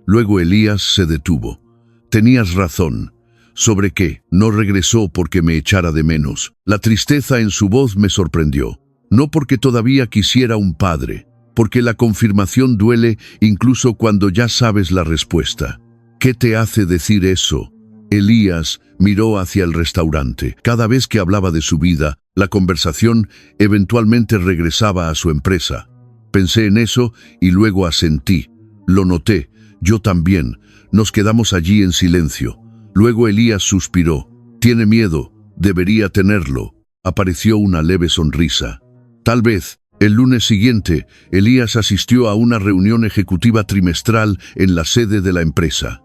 Luego Elías se detuvo. Tenías razón. ¿Sobre qué? No regresó porque me echara de menos. La tristeza en su voz me sorprendió. No porque todavía quisiera un padre, porque la confirmación duele incluso cuando ya sabes la respuesta. ¿Qué te hace decir eso? Elías miró hacia el restaurante. Cada vez que hablaba de su vida, la conversación eventualmente regresaba a su empresa. Pensé en eso y luego asentí. Lo noté, yo también. Nos quedamos allí en silencio. Luego Elías suspiró. Tiene miedo, debería tenerlo. Apareció una leve sonrisa. Tal vez. El lunes siguiente, Elías asistió a una reunión ejecutiva trimestral en la sede de la empresa.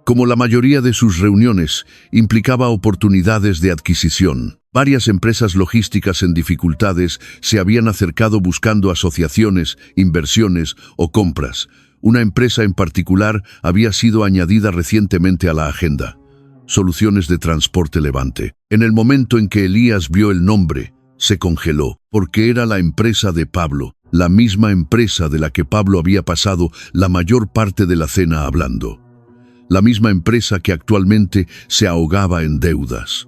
Como la mayoría de sus reuniones, implicaba oportunidades de adquisición. Varias empresas logísticas en dificultades se habían acercado buscando asociaciones, inversiones o compras. Una empresa en particular había sido añadida recientemente a la agenda. Soluciones de Transporte Levante. En el momento en que Elías vio el nombre, se congeló, porque era la empresa de Pablo, la misma empresa de la que Pablo había pasado la mayor parte de la cena hablando. La misma empresa que actualmente se ahogaba en deudas.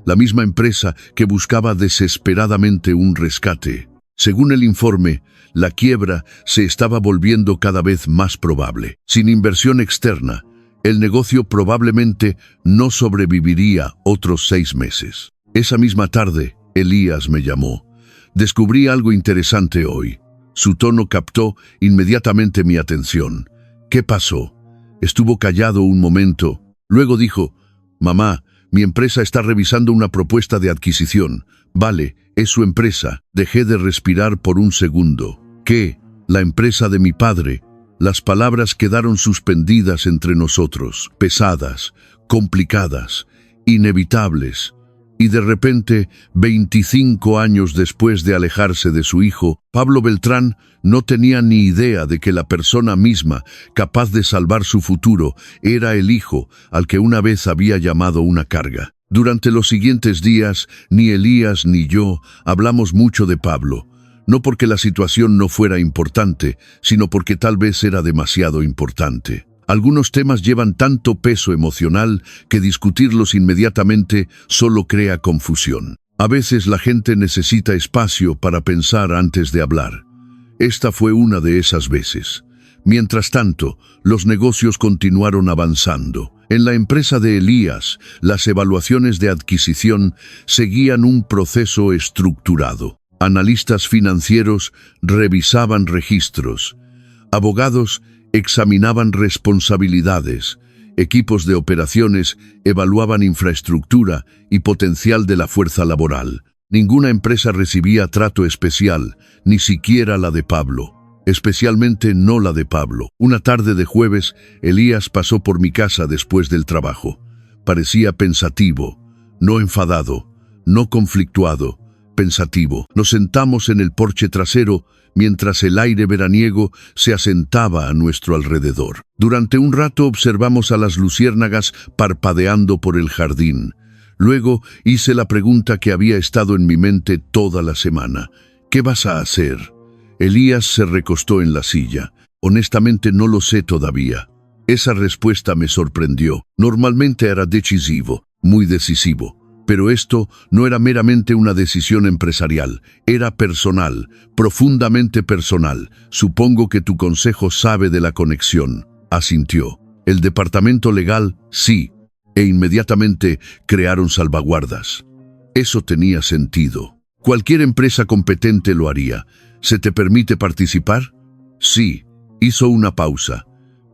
La misma empresa que buscaba desesperadamente un rescate. Según el informe, la quiebra se estaba volviendo cada vez más probable. Sin inversión externa, el negocio probablemente no sobreviviría otros 6 meses. Esa misma tarde, Elías me llamó. Descubrí algo interesante hoy. Su tono captó inmediatamente mi atención. ¿Qué pasó? Estuvo callado un momento. Luego dijo, «Mamá, mi empresa está revisando una propuesta de adquisición». «Vale, es su empresa». Dejé de respirar por un segundo. «¿Qué? La empresa de mi padre». Las palabras quedaron suspendidas entre nosotros, pesadas, complicadas, inevitables. Y de repente, 25 años después de alejarse de su hijo, Pablo Beltrán no tenía ni idea de que la persona misma, capaz de salvar su futuro, era el hijo al que una vez había llamado una carga. Durante los siguientes días, ni Elías ni yo hablamos mucho de Pablo. No porque la situación no fuera importante, sino porque tal vez era demasiado importante. Algunos temas llevan tanto peso emocional que discutirlos inmediatamente solo crea confusión. A veces la gente necesita espacio para pensar antes de hablar. Esta fue una de esas veces. Mientras tanto, los negocios continuaron avanzando. En la empresa de Elías, las evaluaciones de adquisición seguían un proceso estructurado. Analistas financieros revisaban registros. Abogados examinaban responsabilidades. Equipos de operaciones evaluaban infraestructura y potencial de la fuerza laboral. Ninguna empresa recibía trato especial, ni siquiera la de Pablo. Especialmente no la de Pablo. Una tarde de jueves, Elías pasó por mi casa después del trabajo. Parecía pensativo, no enfadado, no conflictuado, pensativo. Nos sentamos en el porche trasero mientras el aire veraniego se asentaba a nuestro alrededor. Durante un rato observamos a las luciérnagas parpadeando por el jardín. Luego hice la pregunta que había estado en mi mente toda la semana. ¿Qué vas a hacer? Elías se recostó en la silla. Honestamente no lo sé todavía. Esa respuesta me sorprendió. Normalmente era decisivo, muy decisivo. Pero esto no era meramente una decisión empresarial, era personal, profundamente personal. Supongo que tu consejo sabe de la conexión. Asintió. El departamento legal, sí. E inmediatamente crearon salvaguardas. Eso tenía sentido. Cualquier empresa competente lo haría. ¿Se te permite participar? Sí. Hizo una pausa.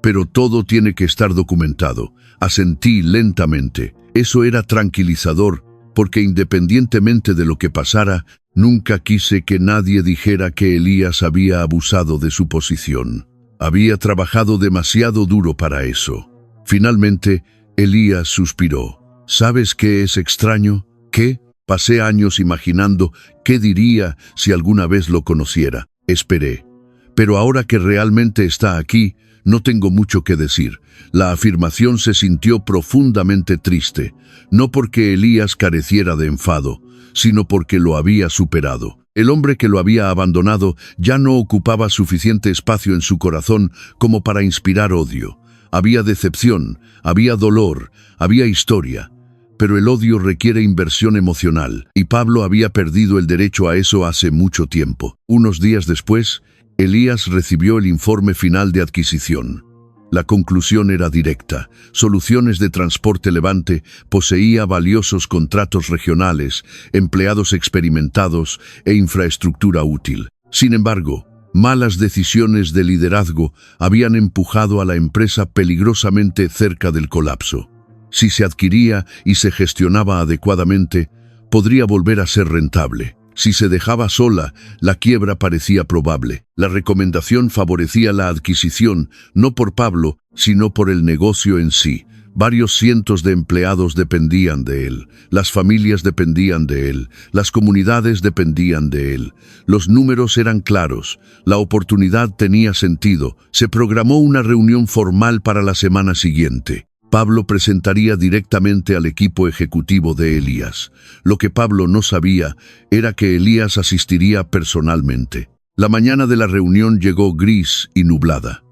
Pero todo tiene que estar documentado. Asentí lentamente. Eso era tranquilizador, porque independientemente de lo que pasara, nunca quise que nadie dijera que Elías había abusado de su posición. Había trabajado demasiado duro para eso. Finalmente, Elías suspiró. ¿Sabes qué es extraño? ¿Qué? Pasé años imaginando qué diría si alguna vez lo conociera. Esperé. Pero ahora que realmente está aquí, no tengo mucho que decir. La afirmación se sintió profundamente triste, no porque Elías careciera de enfado, sino porque lo había superado. El hombre que lo había abandonado ya no ocupaba suficiente espacio en su corazón como para inspirar odio. Había decepción, había dolor, había historia. Pero el odio requiere inversión emocional, y Pablo había perdido el derecho a eso hace mucho tiempo. Unos días después, Elías recibió el informe final de adquisición. La conclusión era directa. Soluciones de Transporte Levante poseía valiosos contratos regionales, empleados experimentados e infraestructura útil. Sin embargo, Malas decisiones de liderazgo habían empujado a la empresa peligrosamente cerca del colapso. Si se adquiría y se gestionaba adecuadamente, podría volver a ser rentable. Si se dejaba sola, la quiebra parecía probable. La recomendación favorecía la adquisición, no por Pablo, sino por el negocio en sí. Varios cientos de empleados dependían de él, las familias dependían de él, las comunidades dependían de él. Los números eran claros, la oportunidad tenía sentido. Se programó una reunión formal para la semana siguiente. Pablo presentaría directamente al equipo ejecutivo de Elías. Lo que Pablo no sabía era que Elías asistiría personalmente. La mañana de la reunión llegó gris y nublada.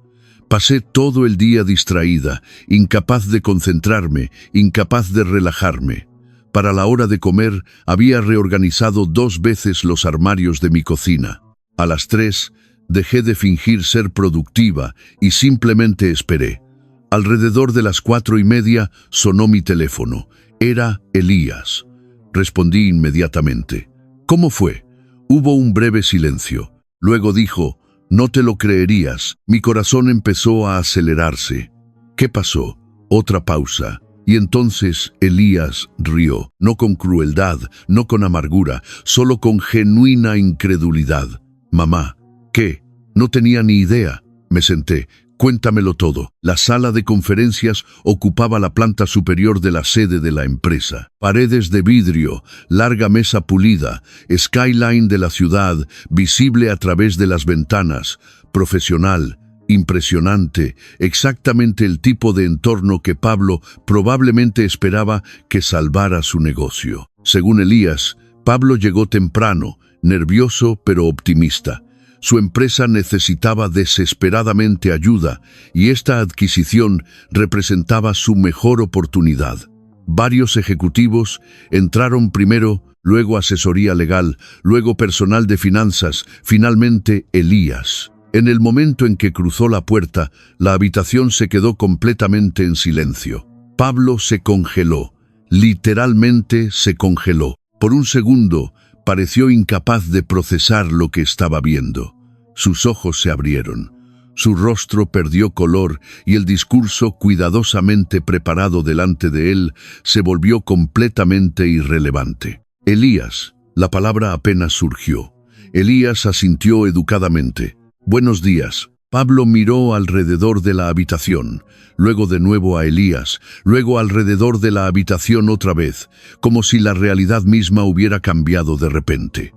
Pasé todo el día distraída, incapaz de concentrarme, incapaz de relajarme. Para la hora de comer, había reorganizado 2 veces los armarios de mi cocina. A las 3, dejé de fingir ser productiva y simplemente esperé. Alrededor de las 4:30 sonó mi teléfono. Era Elías. Respondí inmediatamente. ¿Cómo fue? Hubo un breve silencio. Luego dijo: «No te lo creerías». Mi corazón empezó a acelerarse. ¿Qué pasó? Otra pausa. Y entonces Elías rió, no con crueldad, no con amargura, solo con genuina incredulidad. «Mamá, ¿qué? No tenía ni idea». Me senté. «Cuéntamelo todo». La sala de conferencias ocupaba la planta superior de la sede de la empresa. Paredes de vidrio, larga mesa pulida, skyline de la ciudad, visible a través de las ventanas, profesional, impresionante, exactamente el tipo de entorno que Pablo probablemente esperaba que salvara su negocio. Según Elías, Pablo llegó temprano, nervioso pero optimista. Su empresa necesitaba desesperadamente ayuda y esta adquisición representaba su mejor oportunidad. Varios ejecutivos entraron primero, luego asesoría legal, luego personal de finanzas, finalmente Elías. En el momento en que cruzó la puerta, la habitación se quedó completamente en silencio. Pablo se congeló, literalmente se congeló. Por un segundo, pareció incapaz de procesar lo que estaba viendo. Sus ojos se abrieron, su rostro perdió color y el discurso cuidadosamente preparado delante de él se volvió completamente irrelevante. «Elías», la palabra apenas surgió. Elías asintió educadamente. «Buenos días». Pablo miró alrededor de la habitación, luego de nuevo a Elías, luego alrededor de la habitación otra vez, como si la realidad misma hubiera cambiado de repente.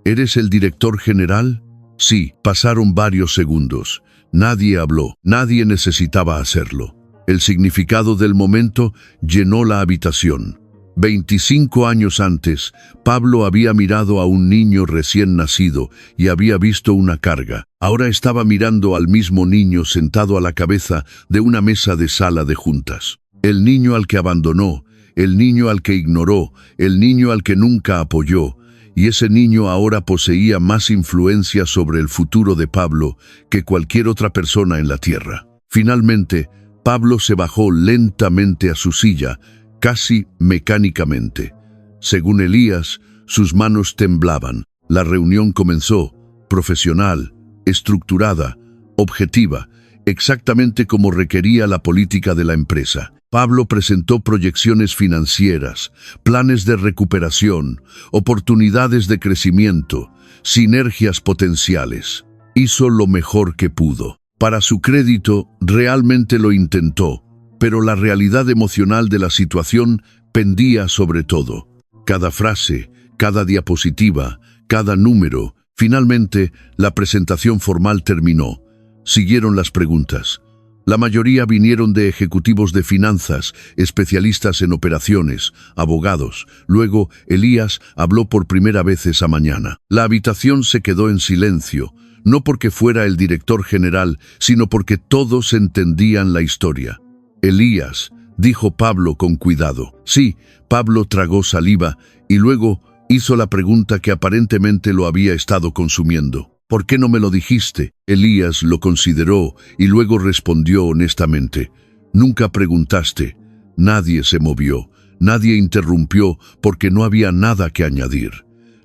«¿Eres el director general?» Sí. Pasaron varios segundos. Nadie habló, nadie necesitaba hacerlo. El significado del momento llenó la habitación. 25 años antes, Pablo había mirado a un niño recién nacido y había visto una carga. Ahora estaba mirando al mismo niño sentado a la cabeza de una mesa de sala de juntas. El niño al que abandonó, el niño al que ignoró, el niño al que nunca apoyó. Y ese niño ahora poseía más influencia sobre el futuro de Pablo que cualquier otra persona en la tierra. Finalmente, Pablo se bajó lentamente a su silla, casi mecánicamente. Según Elías, sus manos temblaban. La reunión comenzó, profesional, estructurada, objetiva, exactamente como requería la política de la empresa. Pablo presentó proyecciones financieras, planes de recuperación, oportunidades de crecimiento, sinergias potenciales. Hizo lo mejor que pudo. Para su crédito, realmente lo intentó, pero la realidad emocional de la situación pendía sobre todo. Cada frase, cada diapositiva, cada número. Finalmente, la presentación formal terminó. Siguieron las preguntas. La mayoría vinieron de ejecutivos de finanzas, especialistas en operaciones, abogados. Luego, Elías habló por primera vez esa mañana. La habitación se quedó en silencio, no porque fuera el director general, sino porque todos entendían la historia. «Elías», dijo Pablo con cuidado. Sí, Pablo tragó saliva y luego hizo la pregunta que aparentemente lo había estado consumiendo. «¿Por qué no me lo dijiste?» Elías lo consideró y luego respondió honestamente. «Nunca preguntaste». Nadie se movió, nadie interrumpió porque no había nada que añadir.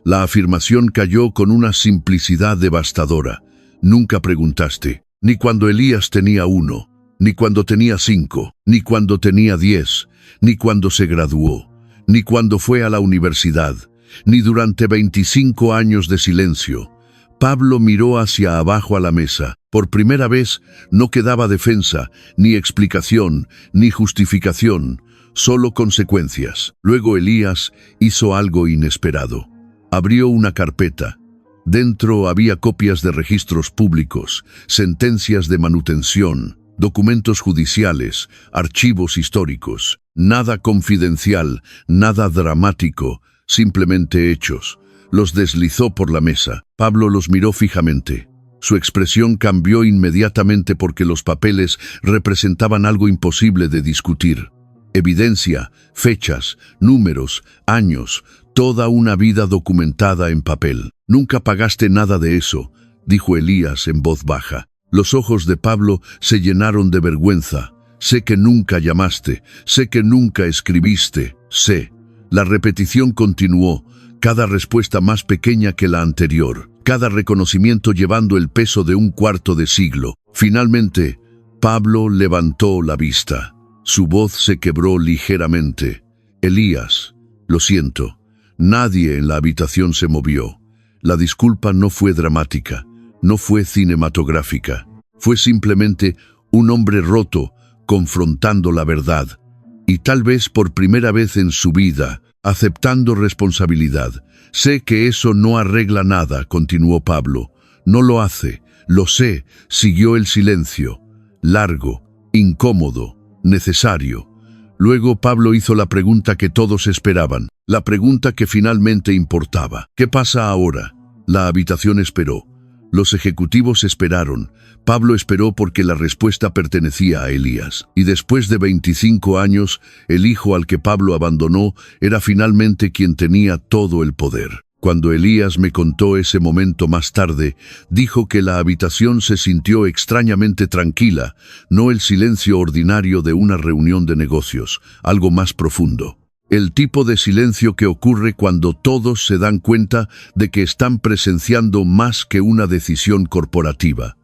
La afirmación cayó con una simplicidad devastadora. Nunca preguntaste, ni cuando Elías tenía 1, ni cuando tenía 5, ni cuando tenía 10, ni cuando se graduó, ni cuando fue a la universidad, ni durante 25 años de silencio. Pablo miró hacia abajo a la mesa. Por primera vez no quedaba defensa, ni explicación, ni justificación, solo consecuencias. Luego Elías hizo algo inesperado. Abrió una carpeta. Dentro había copias de registros públicos, sentencias de manutención, documentos judiciales, archivos históricos. Nada confidencial, nada dramático, simplemente hechos. Los deslizó por la mesa. Pablo los miró fijamente. Su expresión cambió inmediatamente porque los papeles representaban algo imposible de discutir. Evidencia, fechas, números, años, toda una vida documentada en papel. «Nunca pagaste nada de eso», dijo Elías en voz baja. Los ojos de Pablo se llenaron de vergüenza. «Sé que nunca llamaste, sé que nunca escribiste, sé». La repetición continuó, cada respuesta más pequeña que la anterior, cada reconocimiento llevando el peso de un cuarto de siglo. Finalmente, Pablo levantó la vista. Su voz se quebró ligeramente. «Elías, lo siento». Nadie en la habitación se movió. La disculpa no fue dramática, no fue cinematográfica. Fue simplemente un hombre roto, confrontando la verdad. Y tal vez por primera vez en su vida, aceptando responsabilidad. «Sé que eso no arregla nada», continuó Pablo. «No lo hace, lo sé», siguió el silencio. Largo, incómodo, necesario. Luego Pablo hizo la pregunta que todos esperaban, la pregunta que finalmente importaba. «¿Qué pasa ahora?» La habitación esperó. Los ejecutivos esperaron. Pablo esperó porque la respuesta pertenecía a Elías. Y después de 25 años, el hijo al que Pablo abandonó era finalmente quien tenía todo el poder. Cuando Elías me contó ese momento más tarde, dijo que la habitación se sintió extrañamente tranquila, no el silencio ordinario de una reunión de negocios, algo más profundo. El tipo de silencio que ocurre cuando todos se dan cuenta de que están presenciando más que una decisión corporativa.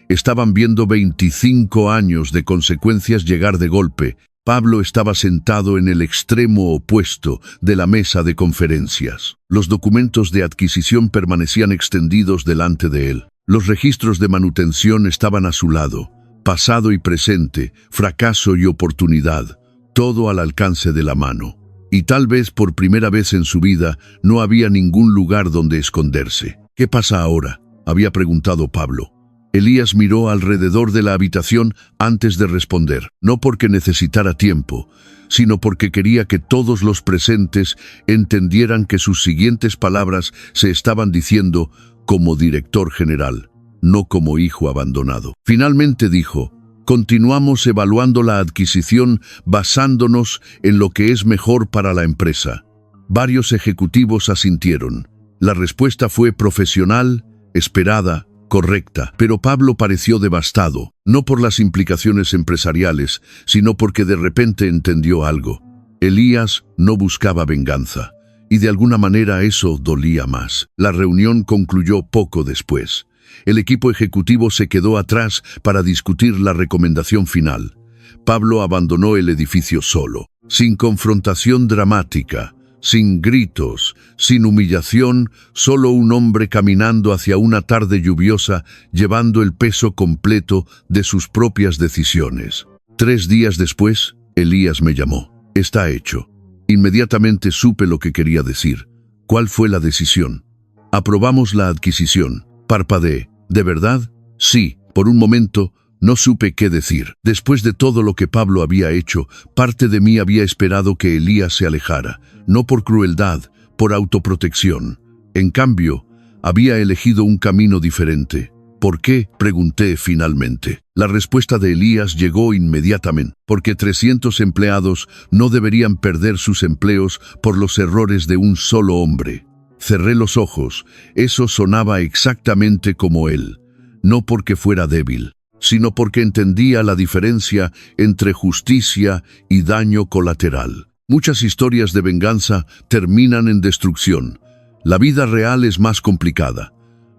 Estaban viendo 25 años de consecuencias llegar de golpe. Pablo estaba sentado en el extremo opuesto de la mesa de conferencias. Los documentos de adquisición permanecían extendidos delante de él. Los registros de manutención estaban a su lado. Pasado y presente, fracaso y oportunidad, todo al alcance de la mano. Y tal vez por primera vez en su vida no había ningún lugar donde esconderse. «¿Qué pasa ahora?», había preguntado Pablo. Elías miró alrededor de la habitación antes de responder, no porque necesitara tiempo, sino porque quería que todos los presentes entendieran que sus siguientes palabras se estaban diciendo como director general, no como hijo abandonado. Finalmente dijo: «Continuamos evaluando la adquisición basándonos en lo que es mejor para la empresa». Varios ejecutivos asintieron. La respuesta fue profesional, esperada, correcta, pero Pablo pareció devastado, no por las implicaciones empresariales, sino porque de repente entendió algo. Elías no buscaba venganza, y de alguna manera eso dolía más. La reunión concluyó poco después. El equipo ejecutivo se quedó atrás para discutir la recomendación final. Pablo abandonó el edificio solo, sin confrontación dramática, sin gritos, sin humillación, solo un hombre caminando hacia una tarde lluviosa, llevando el peso completo de sus propias decisiones. 3 días después, Elías me llamó. «Está hecho». Inmediatamente supe lo que quería decir. ¿Cuál fue la decisión? «Aprobamos la adquisición». Parpadeé. «¿De verdad?» «Sí». Por un momento, no supe qué decir. Después de todo lo que Pablo había hecho, parte de mí había esperado que Elías se alejara, no por crueldad, por autoprotección. En cambio, había elegido un camino diferente. «¿Por qué?», pregunté finalmente. La respuesta de Elías llegó inmediatamente. «Porque 300 empleados no deberían perder sus empleos por los errores de un solo hombre». Cerré los ojos. Eso sonaba exactamente como él. No porque fuera débil, sino porque entendía la diferencia entre justicia y daño colateral. Muchas historias de venganza terminan en destrucción. La vida real es más complicada.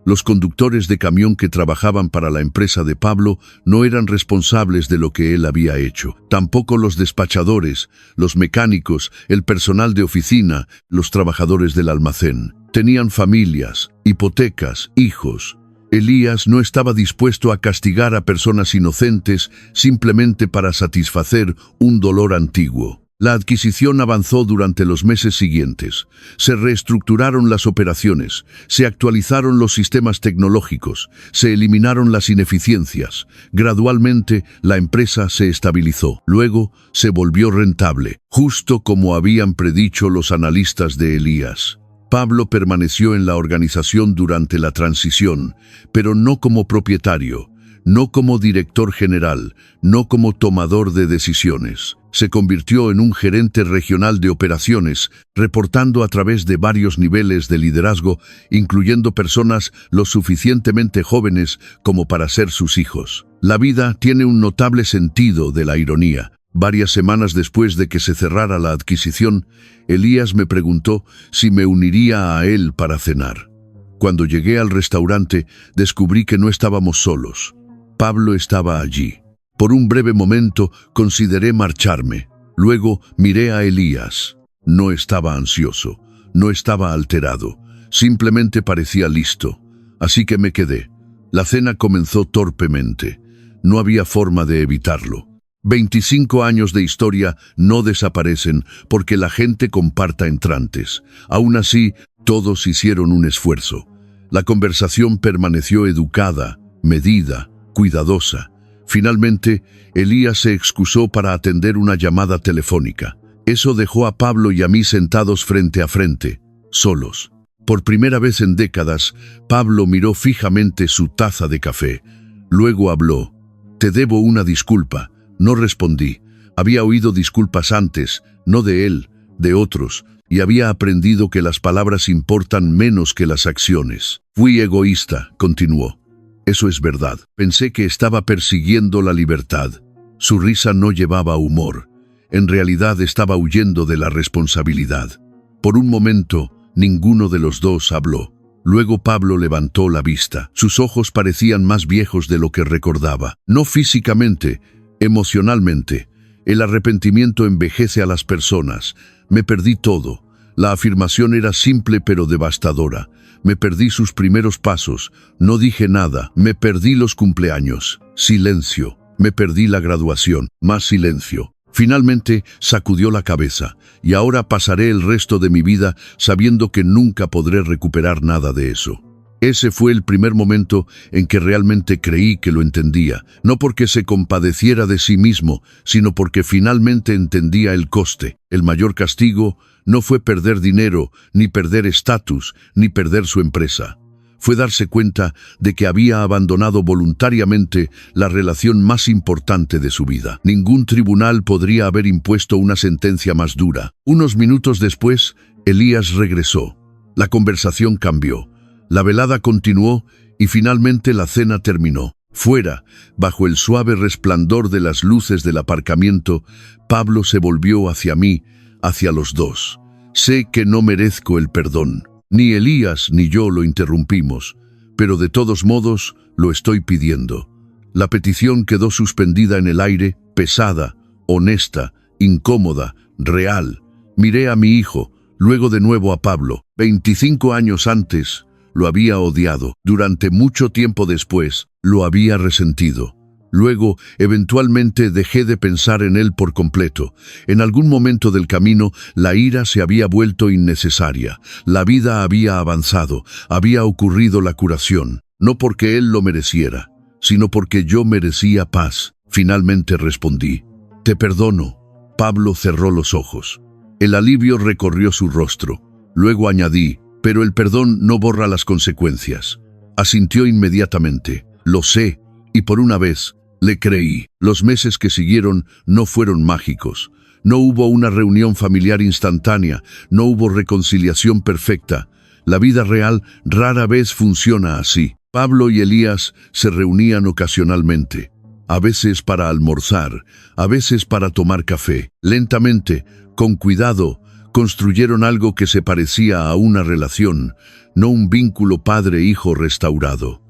Los conductores de camión que trabajaban para la empresa de Pablo no eran responsables de lo que él había hecho. Tampoco los despachadores, los mecánicos, el personal de oficina, los trabajadores del almacén. Tenían familias, hipotecas, hijos. Elías no estaba dispuesto a castigar a personas inocentes simplemente para satisfacer un dolor antiguo. La adquisición avanzó durante los meses siguientes. Se reestructuraron las operaciones, se actualizaron los sistemas tecnológicos, se eliminaron las ineficiencias. Gradualmente, la empresa se estabilizó. Luego, se volvió rentable, justo como habían predicho los analistas de Elías. Pablo permaneció en la organización durante la transición, pero no como propietario, no como director general, no como tomador de decisiones. Se convirtió en un gerente regional de operaciones, reportando a través de varios niveles de liderazgo, incluyendo personas lo suficientemente jóvenes como para ser sus hijos. La vida tiene un notable sentido de la ironía. Varias semanas después de que se cerrara la adquisición, Elías me preguntó si me uniría a él para cenar. Cuando llegué al restaurante, descubrí que no estábamos solos. Pablo estaba allí. Por un breve momento consideré marcharme. Luego miré a Elías. No estaba ansioso, no estaba alterado, simplemente parecía listo. Así que me quedé. La cena comenzó torpemente. No había forma de evitarlo. 25 años de historia no desaparecen porque la gente comparta entrantes. Aún así, todos hicieron un esfuerzo. La conversación permaneció educada, medida, cuidadosa. Finalmente, Elías se excusó para atender una llamada telefónica. Eso dejó a Pablo y a mí sentados frente a frente, solos. Por primera vez en décadas, Pablo miró fijamente su taza de café. Luego habló. «Te debo una disculpa». No respondí. Había oído disculpas antes, no de él, de otros, y había aprendido que las palabras importan menos que las acciones. «Fui egoísta», continuó. «Eso es verdad. Pensé que estaba persiguiendo la libertad». Su risa no llevaba humor. En realidad estaba huyendo de la responsabilidad. Por un momento, ninguno de los dos habló. Luego Pablo levantó la vista. Sus ojos parecían más viejos de lo que recordaba. No físicamente, emocionalmente. El arrepentimiento envejece a las personas. Me perdí todo. La afirmación era simple pero devastadora. Me perdí sus primeros pasos. No dije nada. Me perdí los cumpleaños. Silencio. Me perdí la graduación. Más silencio. Finalmente sacudió la cabeza. Y ahora pasaré el resto de mi vida sabiendo que nunca podré recuperar nada de eso. Ese fue el primer momento en que realmente creí que lo entendía, no porque se compadeciera de sí mismo, sino porque finalmente entendía el coste. El mayor castigo no fue perder dinero, ni perder estatus, ni perder su empresa. Fue darse cuenta de que había abandonado voluntariamente la relación más importante de su vida. Ningún tribunal podría haber impuesto una sentencia más dura. Unos minutos después, Elías regresó. La conversación cambió. La velada continuó y finalmente la cena terminó. Fuera, bajo el suave resplandor de las luces del aparcamiento, Pablo se volvió hacia mí, hacia los dos. Sé que no merezco el perdón. Ni Elías ni yo lo interrumpimos, pero de todos modos lo estoy pidiendo. La petición quedó suspendida en el aire, pesada, honesta, incómoda, real. Miré a mi hijo, luego de nuevo a Pablo. 25 años antes, lo había odiado. Durante mucho tiempo después, lo había resentido. Luego, eventualmente, dejé de pensar en él por completo. En algún momento del camino, la ira se había vuelto innecesaria. La vida había avanzado, había ocurrido la curación. No porque él lo mereciera, sino porque yo merecía paz. Finalmente respondí. «Te perdono». Pablo cerró los ojos. El alivio recorrió su rostro. Luego añadí, «Pero el perdón no borra las consecuencias». Asintió inmediatamente. «Lo sé, y por una vez, le creí». Los meses que siguieron no fueron mágicos. No hubo una reunión familiar instantánea, no hubo reconciliación perfecta. La vida real rara vez funciona así. Pablo y Elías se reunían ocasionalmente. A veces para almorzar, a veces para tomar café. Lentamente, con cuidado, Construyeron algo que se parecía a una relación, no un vínculo padre-hijo restaurado.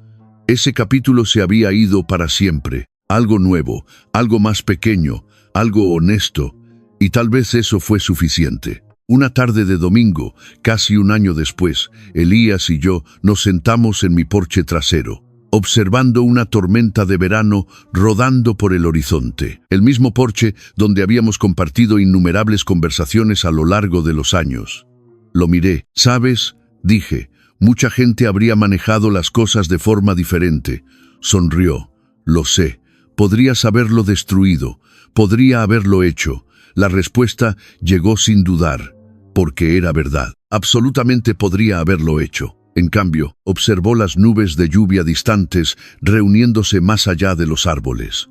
Ese capítulo se había ido para siempre. Algo nuevo, algo más pequeño, algo honesto, y tal vez eso fue suficiente. Una tarde de domingo, casi un año después, Elías y yo nos sentamos en mi porche trasero, observando una tormenta de verano rodando por el horizonte. El mismo porche donde habíamos compartido innumerables conversaciones a lo largo de los años. Lo miré. ¿Sabes?, dije, mucha gente habría manejado las cosas de forma diferente. Sonrió. Lo sé. Podrías haberlo destruido. Podría haberlo hecho. La respuesta llegó sin dudar, porque era verdad. Absolutamente podría haberlo hecho. En cambio, observó las nubes de lluvia distantes reuniéndose más allá de los árboles.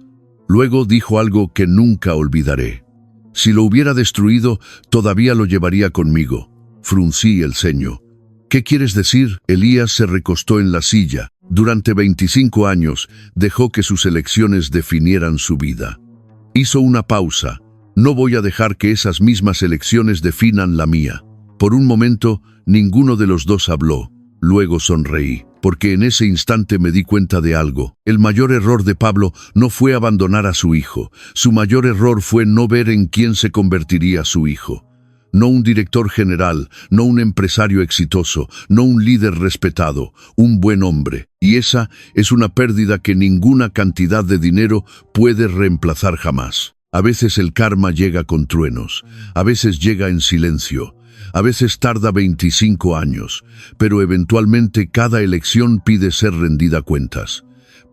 Luego dijo algo que nunca olvidaré. Si lo hubiera destruido, todavía lo llevaría conmigo. Fruncí el ceño. ¿Qué quieres decir? Elías se recostó en la silla. Durante 25 años dejó que sus elecciones definieran su vida. Hizo una pausa. No voy a dejar que esas mismas elecciones definan la mía. Por un momento, ninguno de los dos habló. Luego sonreí, porque en ese instante me di cuenta de algo. El mayor error de Pablo no fue abandonar a su hijo. Su mayor error fue no ver en quién se convertiría su hijo. No un director general, no un empresario exitoso, no un líder respetado, un buen hombre. Y esa es una pérdida que ninguna cantidad de dinero puede reemplazar jamás. A veces el karma llega con truenos, a veces llega en silencio. A veces tarda 25 años, pero eventualmente cada elección pide ser rendida cuentas.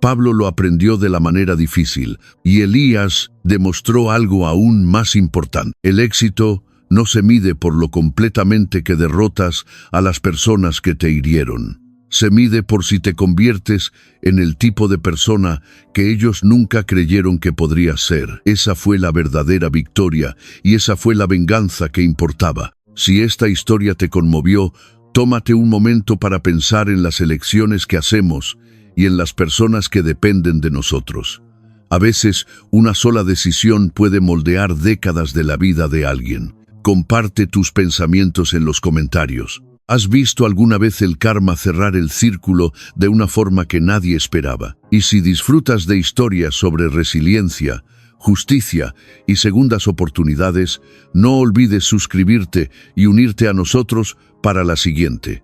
Pablo lo aprendió de la manera difícil, y Elías demostró algo aún más importante. El éxito no se mide por lo completamente que derrotas a las personas que te hirieron. Se mide por si te conviertes en el tipo de persona que ellos nunca creyeron que podrías ser. Esa fue la verdadera victoria, y esa fue la venganza que importaba. Si esta historia te conmovió, tómate un momento para pensar en las elecciones que hacemos y en las personas que dependen de nosotros. A veces, una sola decisión puede moldear décadas de la vida de alguien. Comparte tus pensamientos en los comentarios. ¿Has visto alguna vez el karma cerrar el círculo de una forma que nadie esperaba? Y si disfrutas de historias sobre resiliencia, justicia y segundas oportunidades, no olvides suscribirte y unirte a nosotros para la siguiente.